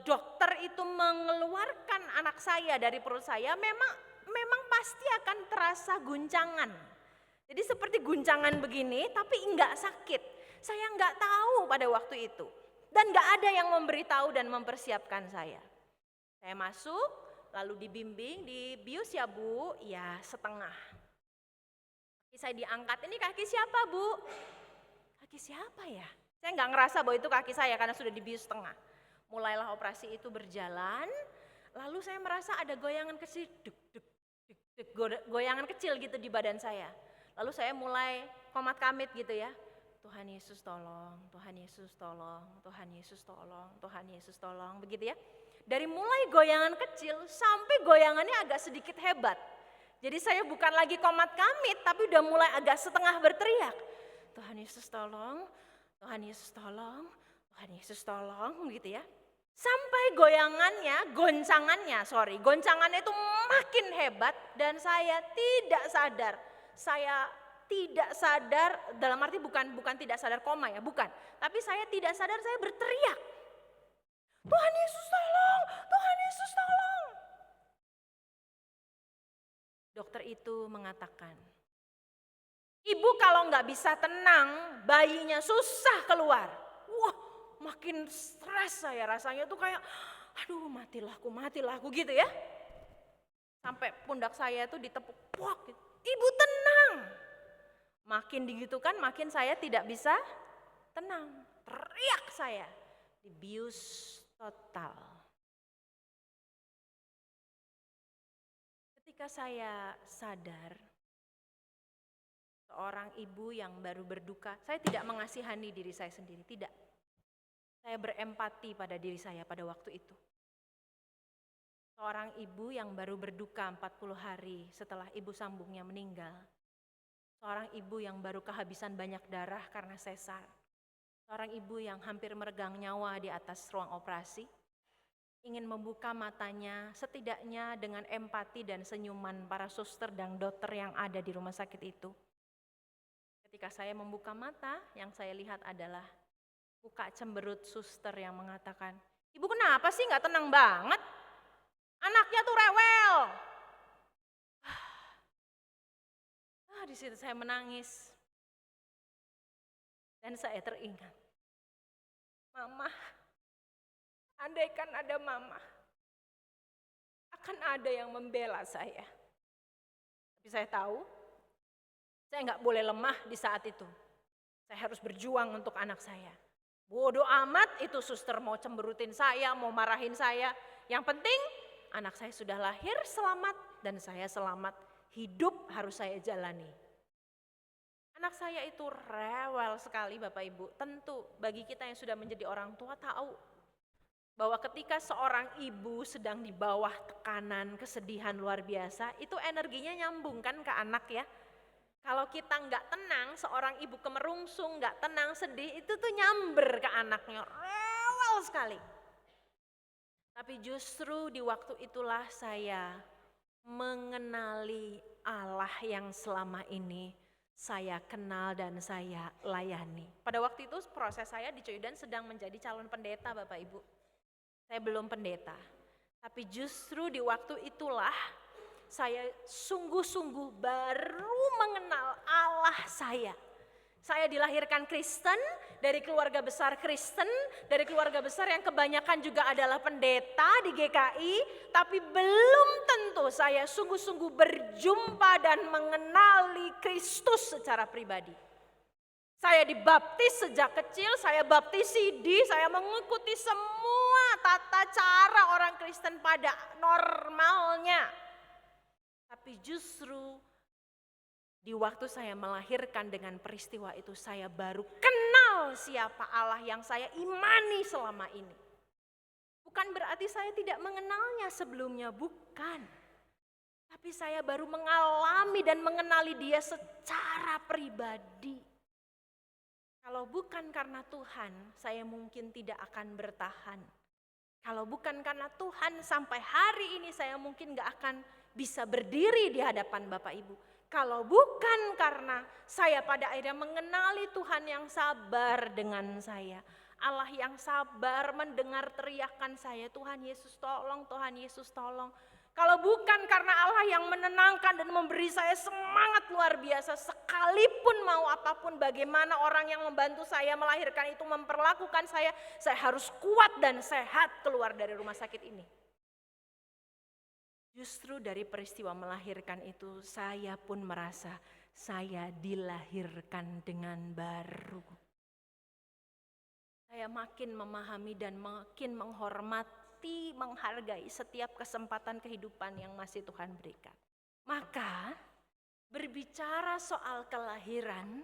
dokter itu mengeluarkan anak saya dari perut saya, memang pasti akan terasa guncangan. Jadi seperti guncangan begini tapi enggak sakit. Saya enggak tahu pada waktu itu. Dan enggak ada yang memberitahu dan mempersiapkan saya. Saya masuk, lalu dibimbing, dibius ya Bu, ya setengah. Kaki saya diangkat, ini kaki siapa Bu? Kaki siapa ya? Saya enggak ngerasa bahwa itu kaki saya karena sudah dibius setengah. Mulailah operasi itu berjalan, lalu saya merasa ada goyangan kecil, goyangan kecil gitu di badan saya. Lalu saya mulai komat kamit gitu ya. Tuhan Yesus tolong, Tuhan Yesus tolong, Tuhan Yesus tolong, Tuhan Yesus tolong, begitu ya. Dari mulai goyangan kecil sampai goyangannya agak sedikit hebat. Jadi saya bukan lagi komat kamit tapi udah mulai agak setengah berteriak. Tuhan Yesus tolong, Tuhan Yesus tolong, Tuhan Yesus tolong, gitu ya. Sampai goncangannya itu makin hebat dan saya tidak sadar. Saya tidak sadar, dalam arti bukan tidak sadar koma ya, bukan. Tapi saya tidak sadar, saya berteriak. Tuhan Yesus tolong, Tuhan Yesus tolong. Dokter itu mengatakan, Ibu kalau nggak bisa tenang, bayinya susah keluar. Wah, makin stres saya rasanya tuh kayak, aduh mati lah aku gitu ya. Sampai pundak saya tuh ditepuk, wah, Ibu tenang. Makin digitukan, makin saya tidak bisa tenang. Teriak saya, dibius total. Ketika saya sadar, seorang ibu yang baru berduka, saya tidak mengasihani diri saya sendiri, tidak. Saya berempati pada diri saya pada waktu itu. Seorang ibu yang baru berduka 40 hari setelah ibu sambungnya meninggal. Seorang ibu yang baru kehabisan banyak darah karena sesar. Seorang ibu yang hampir meregang nyawa di atas ruang operasi. Ingin membuka matanya setidaknya dengan empati dan senyuman para suster dan dokter yang ada di rumah sakit itu. Ketika saya membuka mata, yang saya lihat adalah muka cemberut suster yang mengatakan, "Ibu kenapa sih nggak tenang banget? Anaknya tuh rewel." Di situ saya menangis. Dan saya teringat, Mama, andaikan ada Mama, akan ada yang membela saya. Tapi saya tahu, saya nggak boleh lemah di saat itu. Saya harus berjuang untuk anak saya. Bodoh amat itu suster mau cemberutin saya, mau marahin saya. Yang penting anak saya sudah lahir selamat dan saya selamat. Hidup harus saya jalani. Anak saya itu rewel sekali Bapak Ibu. Tentu bagi kita yang sudah menjadi orang tua tahu bahwa ketika seorang ibu sedang di bawah tekanan, kesedihan luar biasa, itu energinya nyambung kan ke anak ya. Kalau kita nggak tenang, seorang ibu kemerungsung, nggak tenang, sedih, itu tuh nyamber ke anaknya, rewel sekali. Tapi justru di waktu itulah saya mengenali Allah yang selama ini saya kenal dan saya layani. Pada waktu itu proses saya di Coyudan sedang menjadi calon pendeta Bapak Ibu. Saya belum pendeta. Tapi justru di waktu itulah saya sungguh-sungguh baru mengenal Allah saya. Saya dilahirkan Kristen, dari keluarga besar Kristen, dari keluarga besar yang kebanyakan juga adalah pendeta di GKI, tapi belum tentu saya sungguh-sungguh berjumpa dan mengenali Kristus secara pribadi. Saya dibaptis sejak kecil, saya baptis CD, saya mengikuti semua tata cara orang Kristen pada normalnya. Tapi justru di waktu saya melahirkan dengan peristiwa itu, saya baru kenal siapa Allah yang saya imani selama ini. Bukan berarti saya tidak mengenalnya sebelumnya, bukan. Tapi saya baru mengalami dan mengenali dia secara pribadi. Kalau bukan karena Tuhan, saya mungkin tidak akan bertahan. Kalau bukan karena Tuhan, sampai hari ini saya mungkin gak akan bisa berdiri di hadapan Bapak Ibu. Kalau bukan karena saya pada akhirnya mengenali Tuhan yang sabar dengan saya. Allah yang sabar mendengar teriakan saya, Tuhan Yesus tolong, Tuhan Yesus tolong. Kalau bukan karena Allah yang menenangkan dan memberi saya semangat luar biasa, sekalipun mau apapun bagaimana orang yang membantu saya melahirkan itu memperlakukan saya harus kuat dan sehat keluar dari rumah sakit ini. Justru dari peristiwa melahirkan itu saya pun merasa saya dilahirkan dengan baru. Saya makin memahami dan makin menghormati, menghargai setiap kesempatan kehidupan yang masih Tuhan berikan. Maka berbicara soal kelahiran,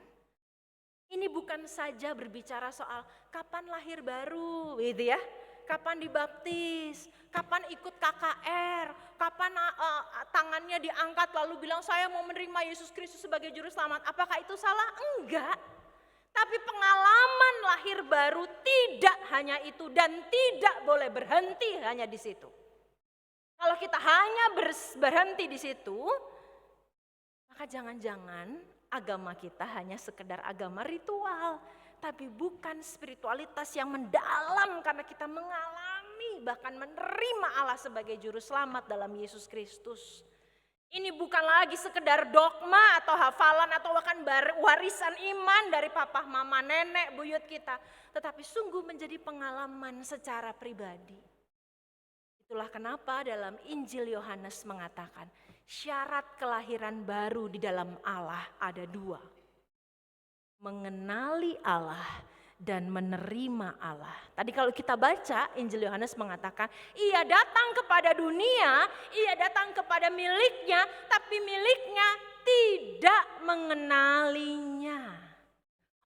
ini bukan saja berbicara soal kapan lahir baru gitu ya. Kapan dibaptis, kapan ikut KKR, kapan tangannya diangkat lalu bilang saya mau menerima Yesus Kristus sebagai juru selamat. Apakah itu salah? Enggak. Tapi pengalaman lahir baru tidak hanya itu dan tidak boleh berhenti hanya di situ. Kalau kita hanya berhenti di situ, maka jangan-jangan agama kita hanya sekedar agama ritual. Tapi bukan spiritualitas yang mendalam karena kita mengalami bahkan menerima Allah sebagai juru selamat dalam Yesus Kristus. Ini bukan lagi sekedar dogma atau hafalan atau bahkan warisan iman dari papa, mama, nenek, buyut kita. Tetapi sungguh menjadi pengalaman secara pribadi. Itulah kenapa dalam Injil Yohanes mengatakan syarat kelahiran baru di dalam Allah ada dua. Mengenali Allah dan menerima Allah. Tadi kalau kita baca Injil Yohanes mengatakan, ia datang kepada dunia, ia datang kepada miliknya, tapi miliknya tidak mengenalinya.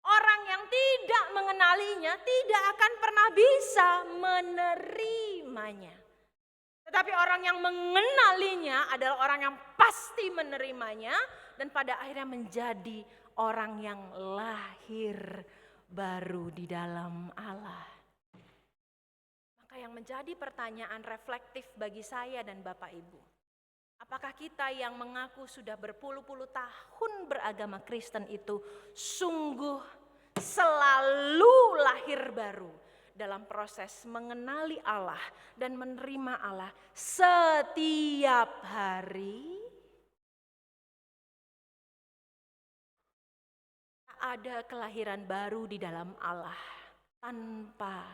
Orang yang tidak mengenalinya tidak akan pernah bisa menerimanya. Tetapi orang yang mengenalinya adalah orang yang pasti menerimanya dan pada akhirnya menjadi orang yang lahir baru di dalam Allah. Maka yang menjadi pertanyaan reflektif bagi saya dan Bapak Ibu, Apakah kita yang mengaku sudah berpuluh-puluh tahun beragama Kristen itu sungguh selalu lahir baru dalam proses mengenali Allah dan menerima Allah setiap hari? Tak ada kelahiran baru di dalam Allah tanpa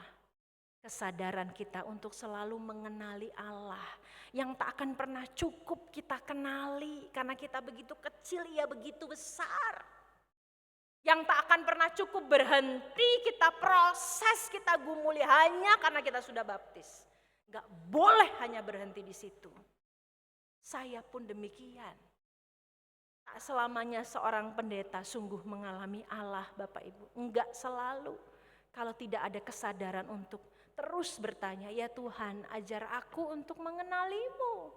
kesadaran kita untuk selalu mengenali Allah yang tak akan pernah cukup kita kenali karena kita begitu kecil, ia begitu besar. Yang tak akan pernah cukup berhenti kita proses, kita gumuli hanya karena kita sudah baptis. Gak boleh hanya berhenti di situ. Saya pun demikian. Tak selamanya seorang pendeta sungguh mengalami Allah, Bapak Ibu. Enggak selalu. Kalau tidak ada kesadaran untuk terus bertanya, ya Tuhan, ajar aku untuk mengenalimu.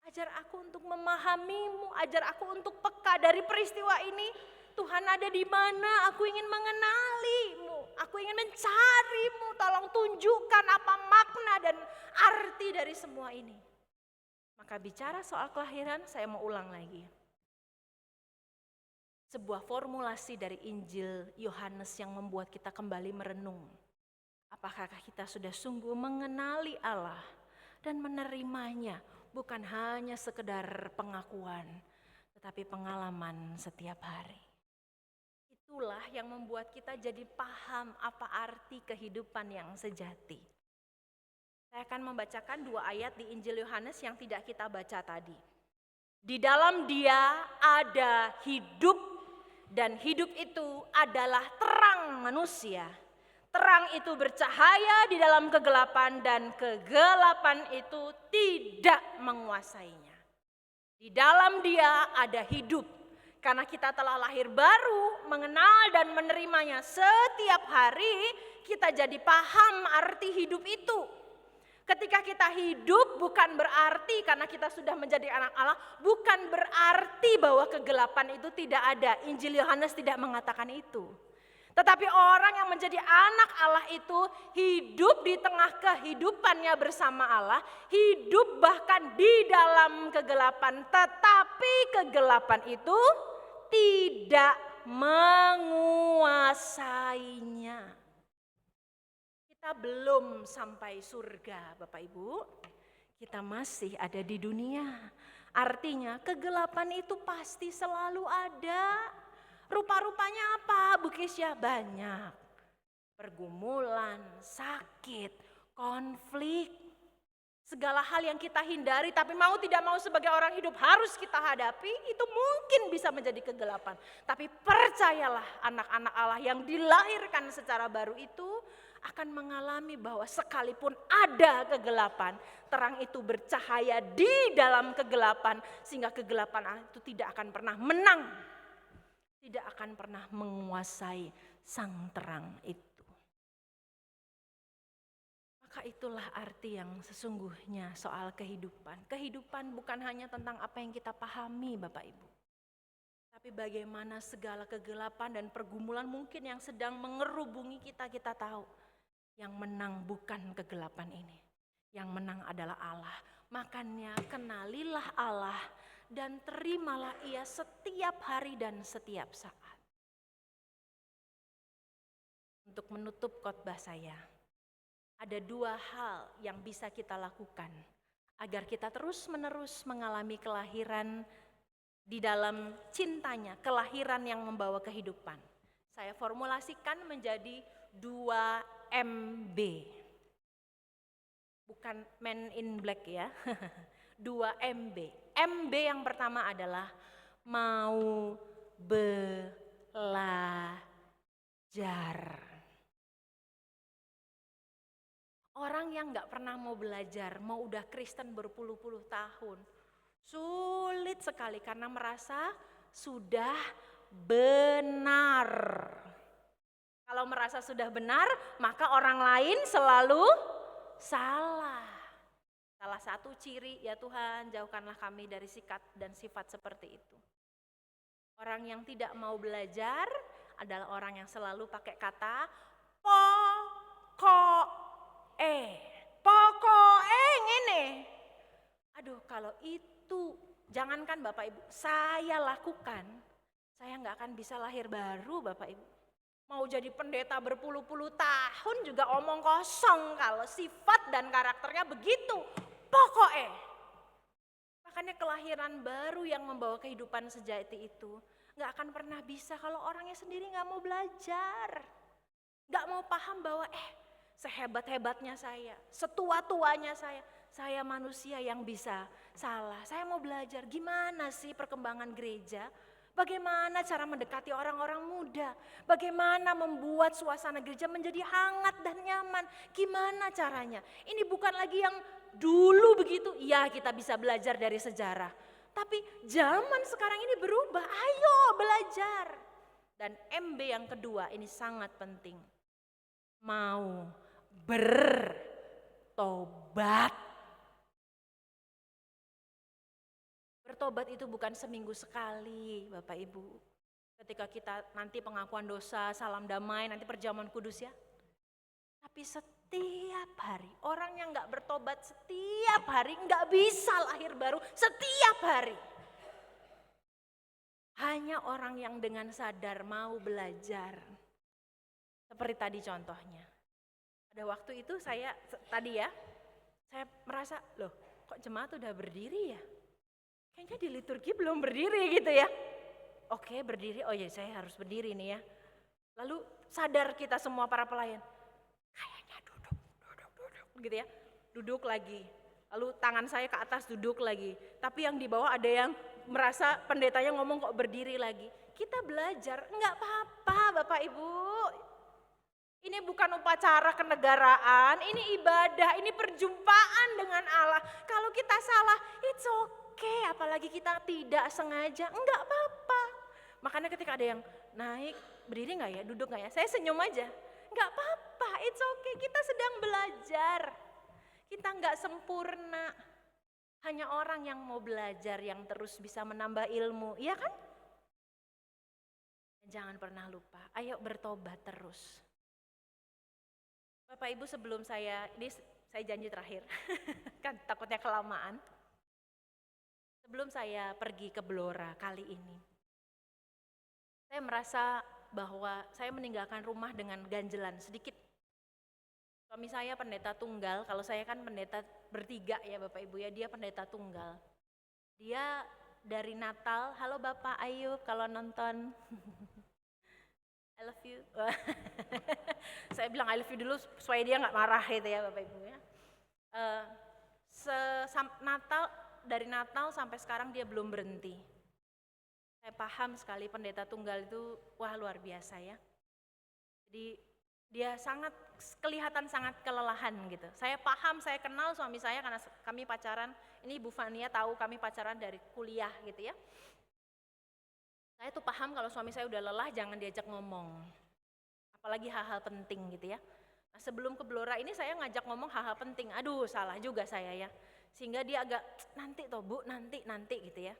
Ajar aku untuk memahamimu, ajar aku untuk peka dari peristiwa ini. Tuhan ada di mana? Aku ingin mengenalimu, aku ingin mencarimu. Tolong tunjukkan apa makna dan arti dari semua ini. Maka bicara soal kelahiran, saya mau ulang lagi. Sebuah formulasi dari Injil Yohanes yang membuat kita kembali merenung. Apakah kita sudah sungguh mengenali Allah dan menerimanya, bukan hanya sekedar pengakuan, tetapi pengalaman setiap hari. Itulah yang membuat kita jadi paham apa arti kehidupan yang sejati. Saya akan membacakan 2 ayat di Injil Yohanes yang tidak kita baca tadi. Di dalam Dia ada hidup, dan hidup itu adalah terang manusia. Terang itu bercahaya di dalam kegelapan, dan kegelapan itu tidak menguasainya. Di dalam Dia ada hidup, karena kita telah lahir baru, mengenal dan menerimanya setiap hari, kita jadi paham arti hidup itu. Ketika kita hidup bukan berarti karena kita sudah menjadi anak Allah, bukan berarti bahwa kegelapan itu tidak ada. Injil Yohanes tidak mengatakan itu. Tetapi orang yang menjadi anak Allah itu hidup di tengah kehidupannya bersama Allah, hidup bahkan di dalam kegelapan, tetapi kegelapan itu tidak menguasainya. Kita belum sampai surga, Bapak Ibu. Kita masih ada di dunia. Artinya kegelapan itu pasti selalu ada. Rupa-rupanya apa? Bu Kesya? Banyak. Pergumulan, sakit, konflik. Segala hal yang kita hindari tapi mau tidak mau sebagai orang hidup harus kita hadapi, itu mungkin bisa menjadi kegelapan. Tapi percayalah, anak-anak Allah yang dilahirkan secara baru itu akan mengalami bahwa sekalipun ada kegelapan, terang itu bercahaya di dalam kegelapan, sehingga kegelapan itu tidak akan pernah menang, tidak akan pernah menguasai sang terang itu. Maka itulah arti yang sesungguhnya soal kehidupan. Kehidupan bukan hanya tentang apa yang kita pahami, Bapak Ibu. Tapi bagaimana segala kegelapan dan pergumulan mungkin yang sedang mengerubungi kita, kita tahu. Yang menang bukan kegelapan ini. Yang menang adalah Allah. Makanya kenalilah Allah dan terimalah Ia setiap hari dan setiap saat. Untuk menutup khotbah saya, ada 2 hal yang bisa kita lakukan agar kita terus-menerus mengalami kelahiran di dalam cintanya, kelahiran yang membawa kehidupan. Saya formulasikan menjadi 2MB. Bukan Men in Black ya. 2MB. MB yang pertama adalah mau belajar. Orang yang gak pernah mau belajar, mau udah Kristen berpuluh-puluh tahun, sulit sekali karena merasa sudah benar. Kalau merasa sudah benar, maka orang lain selalu salah. Salah satu ciri, ya Tuhan, jauhkanlah kami dari sikap dan sifat seperti itu. Orang yang tidak mau belajar adalah orang yang selalu pakai kata pokoknya ngene. Aduh, kalau kalau itu, jangankan Bapak Ibu, saya lakukan, saya nggak akan bisa lahir baru Bapak Ibu. Mau jadi pendeta berpuluh-puluh tahun juga omong kosong kalau sifat dan karakternya begitu. Pokoknya. Makanya kelahiran baru yang membawa kehidupan sejati itu nggak akan pernah bisa kalau orangnya sendiri nggak mau belajar. Nggak mau paham bahwa sehebat-hebatnya saya, setua-tuanya saya manusia yang bisa salah. Saya mau belajar gimana sih perkembangan gereja. Bagaimana cara mendekati orang-orang muda? Bagaimana membuat suasana gereja menjadi hangat dan nyaman? Gimana caranya? Ini bukan lagi yang dulu begitu. Ya, kita bisa belajar dari sejarah. Tapi zaman sekarang ini berubah. Ayo belajar. Dan MB yang kedua ini sangat penting. Mau bertobat. Bertobat itu bukan seminggu sekali, Bapak Ibu. Ketika kita nanti pengakuan dosa, salam damai, nanti perjamuan kudus ya. Tapi setiap hari, orang yang gak bertobat setiap hari gak bisa lahir baru setiap hari. Hanya orang yang dengan sadar mau belajar. Seperti tadi contohnya. Pada waktu itu saya merasa, loh kok jemaat udah berdiri ya? Kayaknya di liturgi belum berdiri gitu ya. Oke berdiri, oh ya saya harus berdiri nih ya. Lalu sadar kita semua para pelayan, kayaknya duduk gitu ya. Duduk lagi, lalu tangan saya ke atas duduk lagi. Tapi yang di bawah ada yang merasa pendetanya ngomong kok berdiri lagi. Kita belajar, enggak apa-apa Bapak Ibu. Ini bukan upacara kenegaraan, ini ibadah, ini perjumpaan dengan Allah. Kalau kita salah, it's okay, apalagi kita tidak sengaja, enggak apa-apa. Makanya ketika ada yang naik, berdiri enggak ya, duduk enggak ya, saya senyum aja. Enggak apa-apa, it's okay, kita sedang belajar. Kita enggak sempurna. Hanya orang yang mau belajar yang terus bisa menambah ilmu, iya kan? Jangan pernah lupa, ayo bertobat terus. Bapak Ibu sebelum ini saya janji terakhir, kan takutnya kelamaan. Sebelum saya pergi ke Blora kali ini, saya merasa bahwa saya meninggalkan rumah dengan ganjelan sedikit. Suami saya pendeta tunggal, kalau saya kan pendeta bertiga ya Bapak Ibu ya, dia pendeta tunggal. Dia dari Natal, halo Bapak Ayub kalau nonton. I love you. Saya bilang I love you dulu supaya dia nggak marah gitu ya Bapak Ibu ya. Dari Natal sampai sekarang dia belum berhenti. Saya paham sekali pendeta tunggal itu wah luar biasa ya. Jadi dia kelihatan sangat kelelahan gitu. Saya paham, saya kenal suami saya karena kami pacaran. Ini Bu Fania tahu kami pacaran dari kuliah gitu ya. Saya tuh paham kalau suami saya udah lelah jangan diajak ngomong. Apalagi hal-hal penting gitu ya. Nah, sebelum ke Blora ini saya ngajak ngomong hal-hal penting. Aduh salah juga saya ya. Sehingga dia agak nanti toh Bu, nanti gitu ya.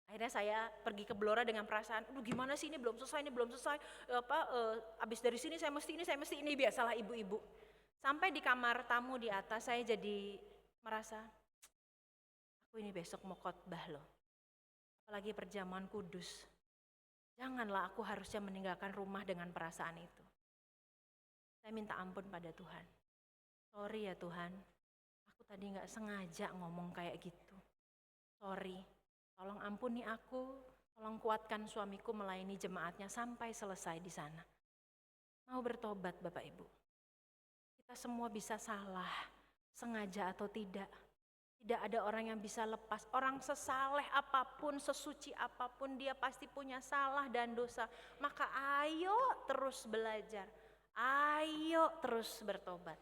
Akhirnya saya pergi ke Blora dengan perasaan, aduh gimana sih ini belum selesai. Abis dari sini saya mesti ini biasalah ibu-ibu. Sampai di kamar tamu di atas saya jadi merasa, aku ini besok mau khotbah loh. Apalagi perjamuan kudus. Janganlah aku harusnya meninggalkan rumah dengan perasaan itu. Saya minta ampun pada Tuhan. Sorry ya Tuhan, aku tadi gak sengaja ngomong kayak gitu. Sorry, tolong ampuni aku, tolong kuatkan suamiku melayani jemaatnya sampai selesai di sana. Mau bertobat Bapak Ibu. Kita semua bisa salah, sengaja atau tidak. Tidak ada orang yang bisa lepas. Orang sesaleh apapun, sesuci apapun, dia pasti punya salah dan dosa. Maka ayo terus belajar. Ayo terus bertobat.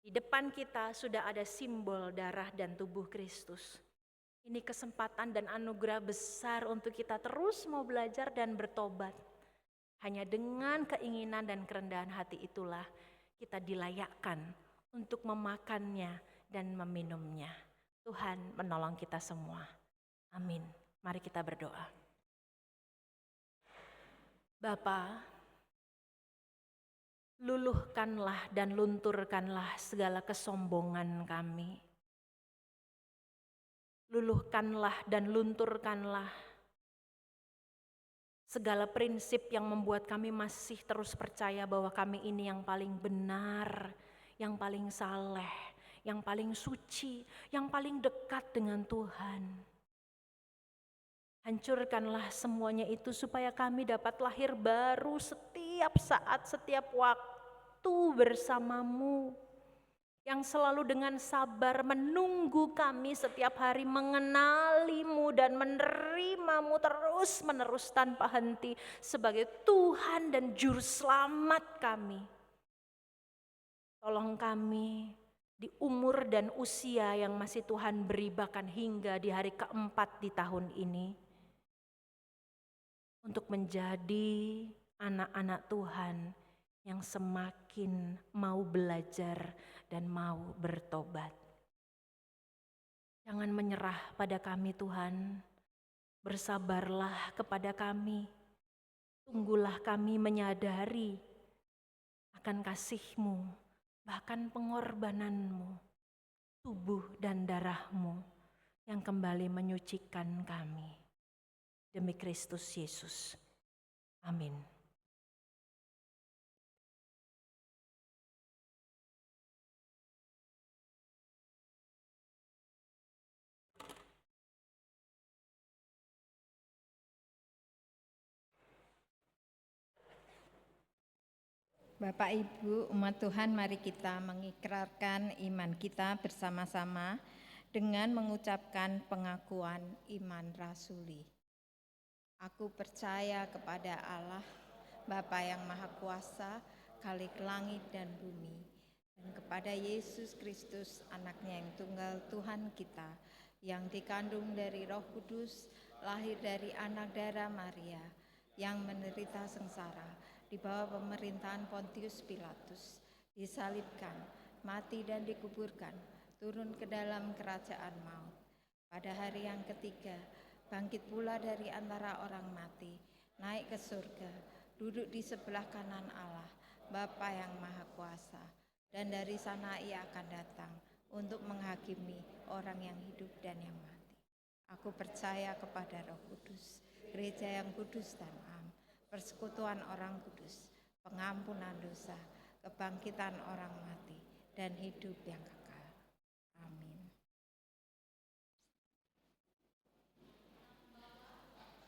Di depan kita sudah ada simbol darah dan tubuh Kristus. Ini kesempatan dan anugerah besar untuk kita terus mau belajar dan bertobat. Hanya dengan keinginan dan kerendahan hati itulah kita dilayakkan untuk memakannya dan meminumnya. Tuhan menolong kita semua. Amin. Mari kita berdoa. Bapa, luluhkanlah dan lunturkanlah segala kesombongan kami. Luluhkanlah dan lunturkanlah segala prinsip yang membuat kami masih terus percaya bahwa kami ini yang paling benar, yang paling saleh, yang paling suci, yang paling dekat dengan Tuhan. Hancurkanlah semuanya itu supaya kami dapat lahir baru setiap saat, setiap waktu bersamamu, yang selalu dengan sabar menunggu kami setiap hari mengenalimu dan menerimamu terus-menerus tanpa henti sebagai Tuhan dan Juru Selamat kami. Tolong kami di umur dan usia yang masih Tuhan beri bahkan hingga di hari keempat di tahun ini, untuk menjadi anak-anak Tuhan yang semakin mau belajar dan mau bertobat. Jangan menyerah pada kami Tuhan, bersabarlah kepada kami, tunggulah kami menyadari akan kasih-Mu, bahkan pengorbananmu, tubuh dan darah-Mu yang kembali menyucikan kami. Demi Kristus Yesus. Amin. Bapak Ibu umat Tuhan, mari kita mengikrarkan iman kita bersama-sama dengan mengucapkan pengakuan iman rasuli. Aku percaya kepada Allah, Bapa yang Maha Kuasa, Khalik langit dan bumi, dan kepada Yesus Kristus, anaknya yang tunggal Tuhan kita, yang dikandung dari Roh Kudus, lahir dari anak darah Maria, yang menderita sengsara di bawah pemerintahan Pontius Pilatus, disalibkan, mati dan dikuburkan, turun ke dalam kerajaan maut. Pada hari yang ketiga, bangkit pula dari antara orang mati, naik ke surga, duduk di sebelah kanan Allah, Bapa yang Maha Kuasa, dan dari sana Ia akan datang untuk menghakimi orang yang hidup dan yang mati. Aku percaya kepada Roh Kudus, gereja yang kudus dan am, persekutuan orang kudus, pengampunan dosa, kebangkitan orang mati, dan hidup yang kekal. Amin.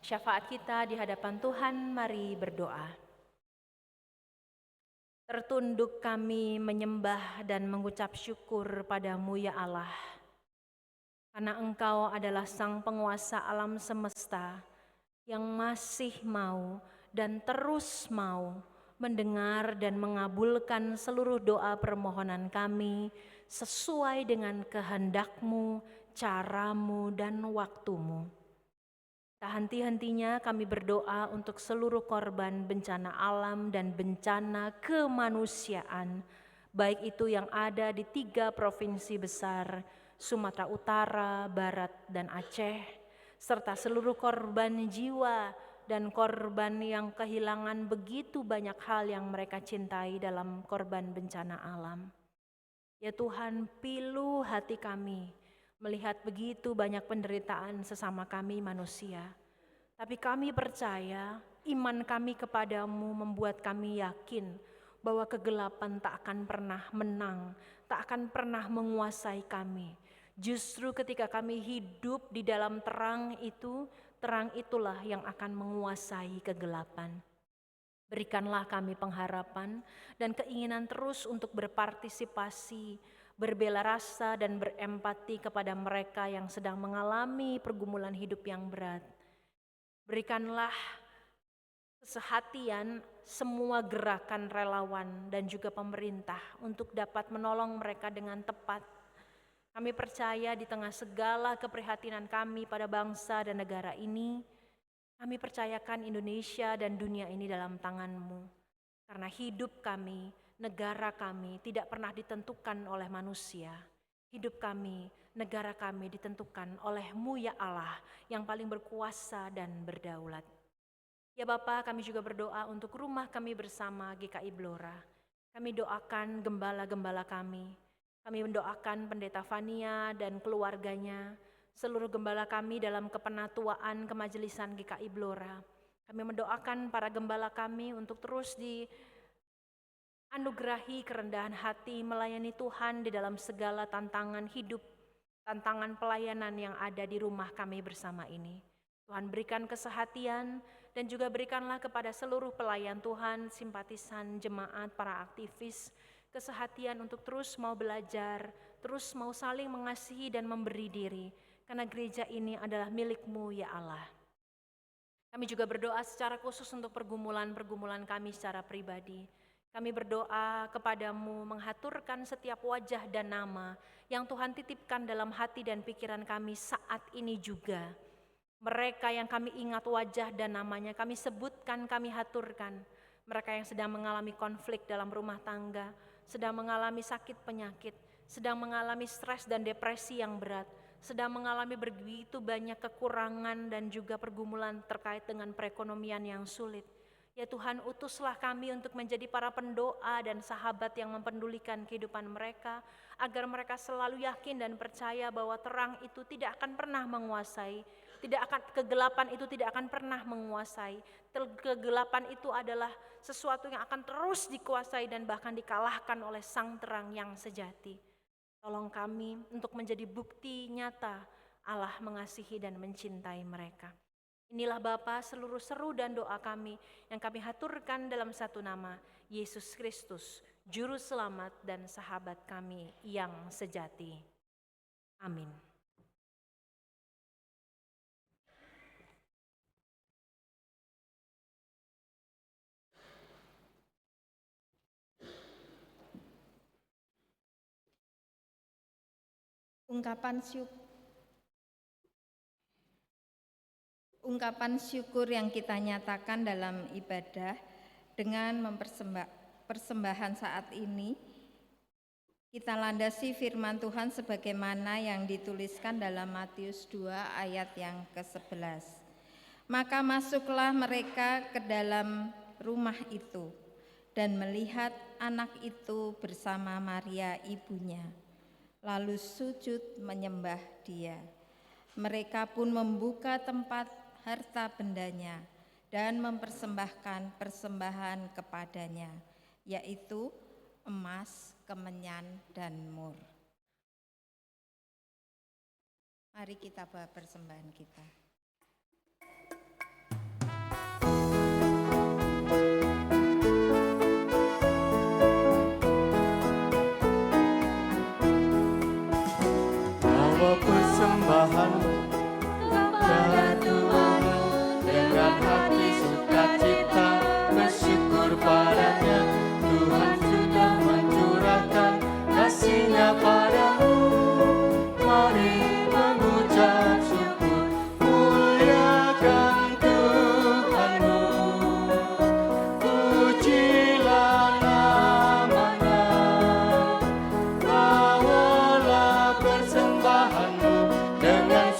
Syafaat kita di hadapan Tuhan, mari berdoa. Tertunduk kami menyembah dan mengucap syukur padamu ya Allah, karena Engkau adalah Sang Penguasa alam semesta yang masih mau dan terus mau mendengar dan mengabulkan seluruh doa permohonan kami sesuai dengan kehendak-Mu, cara-Mu, dan waktu-Mu. Tak henti-hentinya kami berdoa untuk seluruh korban bencana alam dan bencana kemanusiaan, baik itu yang ada di 3 provinsi besar, Sumatera Utara, Barat, dan Aceh, serta seluruh korban jiwa dan korban yang kehilangan begitu banyak hal yang mereka cintai dalam korban bencana alam. Ya Tuhan, pilu hati kami melihat begitu banyak penderitaan sesama kami manusia. Tapi kami percaya iman kami kepadamu membuat kami yakin bahwa kegelapan tak akan pernah menang, tak akan pernah menguasai kami. Justru ketika kami hidup di dalam terang itu, terang itulah yang akan menguasai kegelapan. Berikanlah kami pengharapan dan keinginan terus untuk berpartisipasi, berbela rasa dan berempati kepada mereka yang sedang mengalami pergumulan hidup yang berat. Berikanlah kesehatian semua gerakan relawan dan juga pemerintah untuk dapat menolong mereka dengan tepat. Kami percaya di tengah segala keprihatinan kami pada bangsa dan negara ini, kami percayakan Indonesia dan dunia ini dalam tangan-Mu. Karena hidup kami, negara kami tidak pernah ditentukan oleh manusia. Hidup kami, negara kami ditentukan oleh-Mu ya Allah yang paling berkuasa dan berdaulat. Ya Bapa, kami juga berdoa untuk rumah kami bersama GKI Blora. Kami doakan gembala-gembala kami. Kami mendoakan Pendeta Fania dan keluarganya, seluruh gembala kami dalam kepenatuaan Kemajelisan GKI Blora. Kami mendoakan para gembala kami untuk terus dianugerahi kerendahan hati melayani Tuhan di dalam segala tantangan hidup, tantangan pelayanan yang ada di rumah kami bersama ini. Tuhan berikan kesehatian dan juga berikanlah kepada seluruh pelayan Tuhan, simpatisan, jemaat, para aktivis, kesehatian untuk terus mau belajar, terus mau saling mengasihi dan memberi diri, karena gereja ini adalah milik-Mu ya Allah. Kami juga berdoa secara khusus untuk pergumulan-pergumulan kami secara pribadi. Kami berdoa kepadamu menghaturkan setiap wajah dan nama yang Tuhan titipkan dalam hati dan pikiran kami saat ini juga. Mereka yang kami ingat wajah dan namanya kami sebutkan, kami haturkan. Mereka yang sedang mengalami konflik dalam rumah tangga, sedang mengalami sakit penyakit, sedang mengalami stres dan depresi yang berat, sedang mengalami begitu banyak kekurangan dan juga pergumulan terkait dengan perekonomian yang sulit. Ya Tuhan, utuslah kami untuk menjadi para pendoa dan sahabat yang mempedulikan kehidupan mereka, agar mereka selalu yakin dan percaya bahwa terang itu tidak akan pernah menguasai, kegelapan itu tidak akan pernah menguasai. Kegelapan itu adalah sesuatu yang akan terus dikuasai dan bahkan dikalahkan oleh Sang Terang yang sejati. Tolong kami untuk menjadi bukti nyata Allah mengasihi dan mencintai mereka. Inilah Bapa seluruh seru dan doa kami yang kami haturkan dalam satu nama, Yesus Kristus, Juru Selamat dan sahabat kami yang sejati. Amin. Ungkapan syukur yang kita nyatakan dalam ibadah dengan persembahan saat ini, kita landasi firman Tuhan sebagaimana yang dituliskan dalam Matius 2 ayat yang ke-11. Maka masuklah mereka ke dalam rumah itu dan melihat anak itu bersama Maria ibunya, lalu sujud menyembah dia. Mereka pun membuka tempat harta bendanya dan mempersembahkan persembahan kepadanya, yaitu emas, kemenyan, dan mur. Mari kita bawa persembahan kita. Bawa persembahan kepada Tuhan dengan hati sukacita, bersyukur padanya. Tuhan sudah mencurahkan kasih-Nya padamu. Mari mengucap syukur, muliakan Tuhanmu. Pujilah namanya, bawalah persembahanmu dengan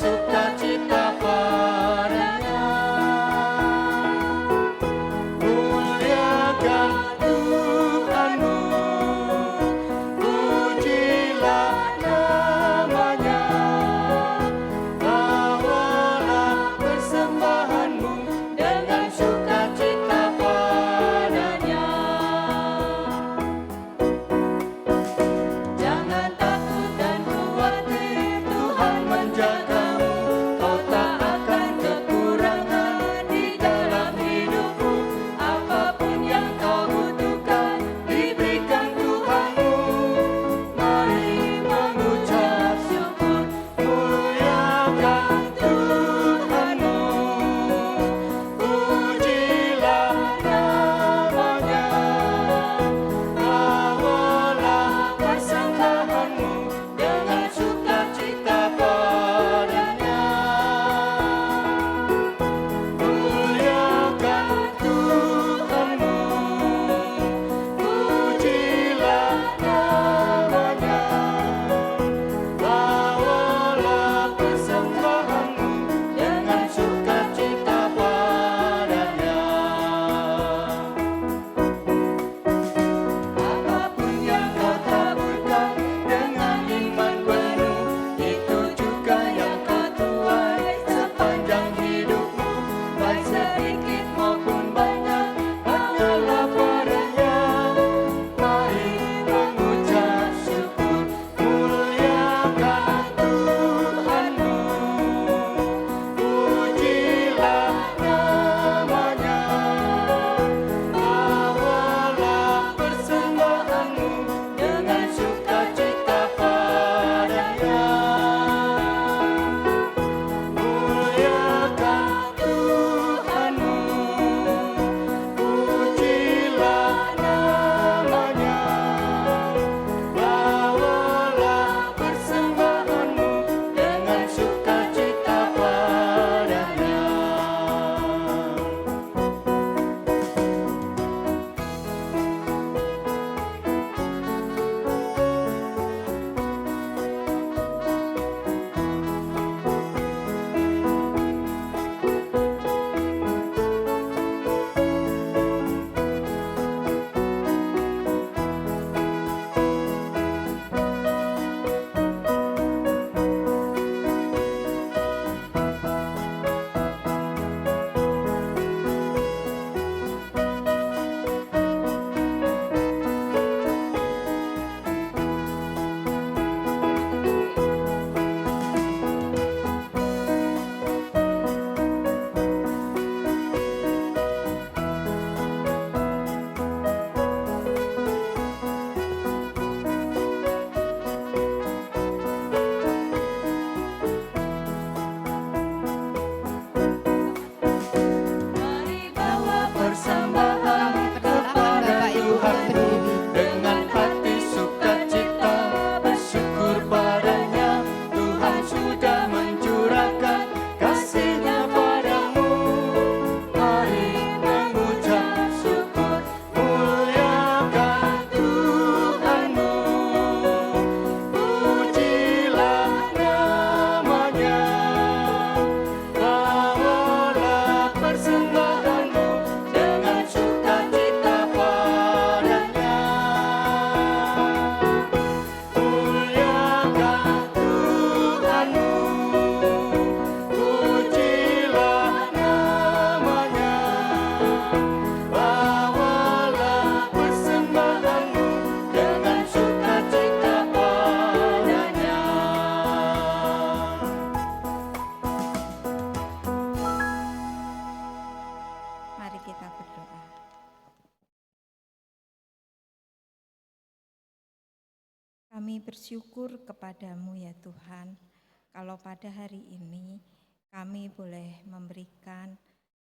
bersyukur kepadamu ya Tuhan, kalau pada hari ini kami boleh memberikan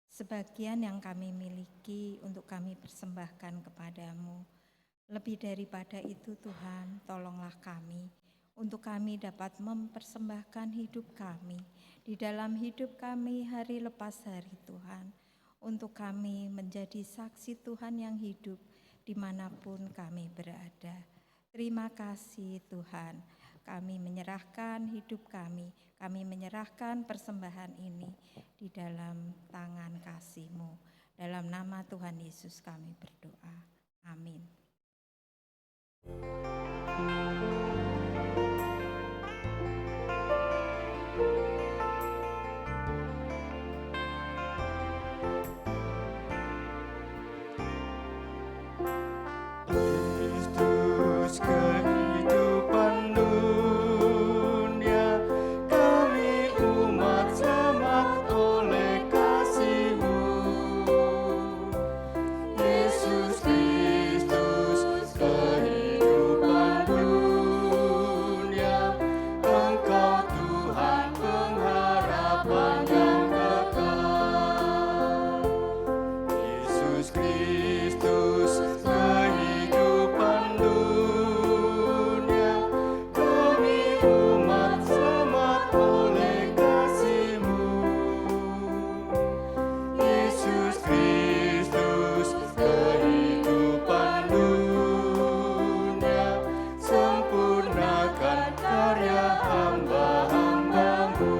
sebagian yang kami miliki untuk kami persembahkan kepadamu. Lebih daripada itu Tuhan, tolonglah kami untuk kami dapat mempersembahkan hidup kami di dalam hidup kami hari lepas hari Tuhan, untuk kami menjadi saksi Tuhan yang hidup dimanapun kami berada. Terima kasih Tuhan, kami menyerahkan hidup kami menyerahkan persembahan ini di dalam tangan kasih-Mu. Dalam nama Tuhan Yesus kami berdoa. Amin. Kristus kehidupan dunia, kami umat selamat oleh kasih-Mu. Yesus Kristus kehidupan dunia, Engkau Tuhan pengharapan yang kekal. Yesus Kristus kehidupan dunia, kami umat selamat oleh kasih-Mu. Yesus Kristus kehidupan dunia, sempurnakan karya hamba-hamba-Mu.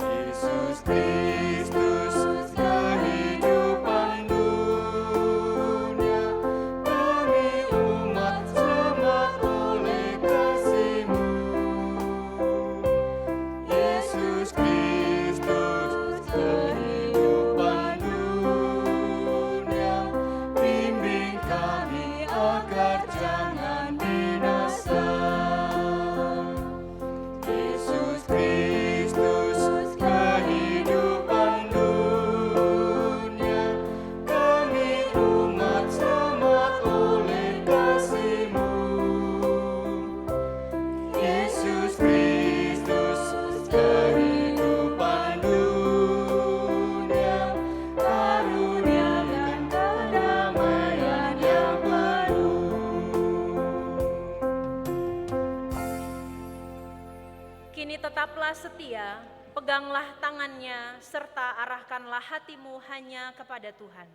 Yesus Kristus kehidupan dunia, kami umat selamat oleh kasih-Mu. Yesus Kristus kehidupan dunia, bimbing kami agar jangan binasa. Yesus Kristus kehidupan dunia, kami umat selamat oleh kasih-Mu. Yesus Kristus kehidupan dunia, karuniakan kedamaian yang penuh. Kini tetaplah setia, peganglah tangannya, serta arahkanlah hatimu hanya kepada Tuhan.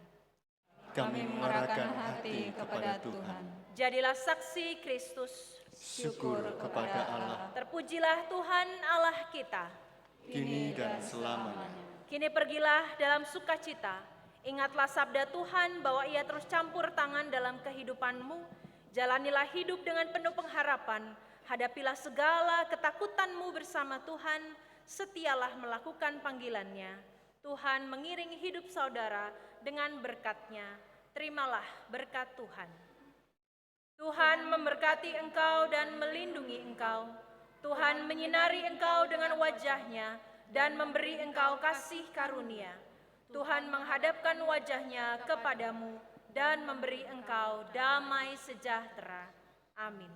Kami mengarahkan hati kepada Tuhan. Jadilah saksi Kristus. Syukur kepada Allah, Terpujilah Tuhan Allah kita. kini dan selamanya. Kini pergilah dalam sukacita. Ingatlah sabda Tuhan bahwa Ia terus campur tangan dalam kehidupanmu. Jalanilah hidup dengan penuh pengharapan. Hadapilah segala ketakutanmu bersama Tuhan. Setialah melakukan panggilannya. Tuhan mengiringi hidup saudara dengan berkat-Nya. Terimalah berkat Tuhan. Tuhan memberkati engkau dan melindungi engkau. Tuhan menyinari engkau dengan wajah-Nya dan memberi engkau kasih karunia. Tuhan menghadapkan wajah-Nya kepadamu dan memberi engkau damai sejahtera. Amin.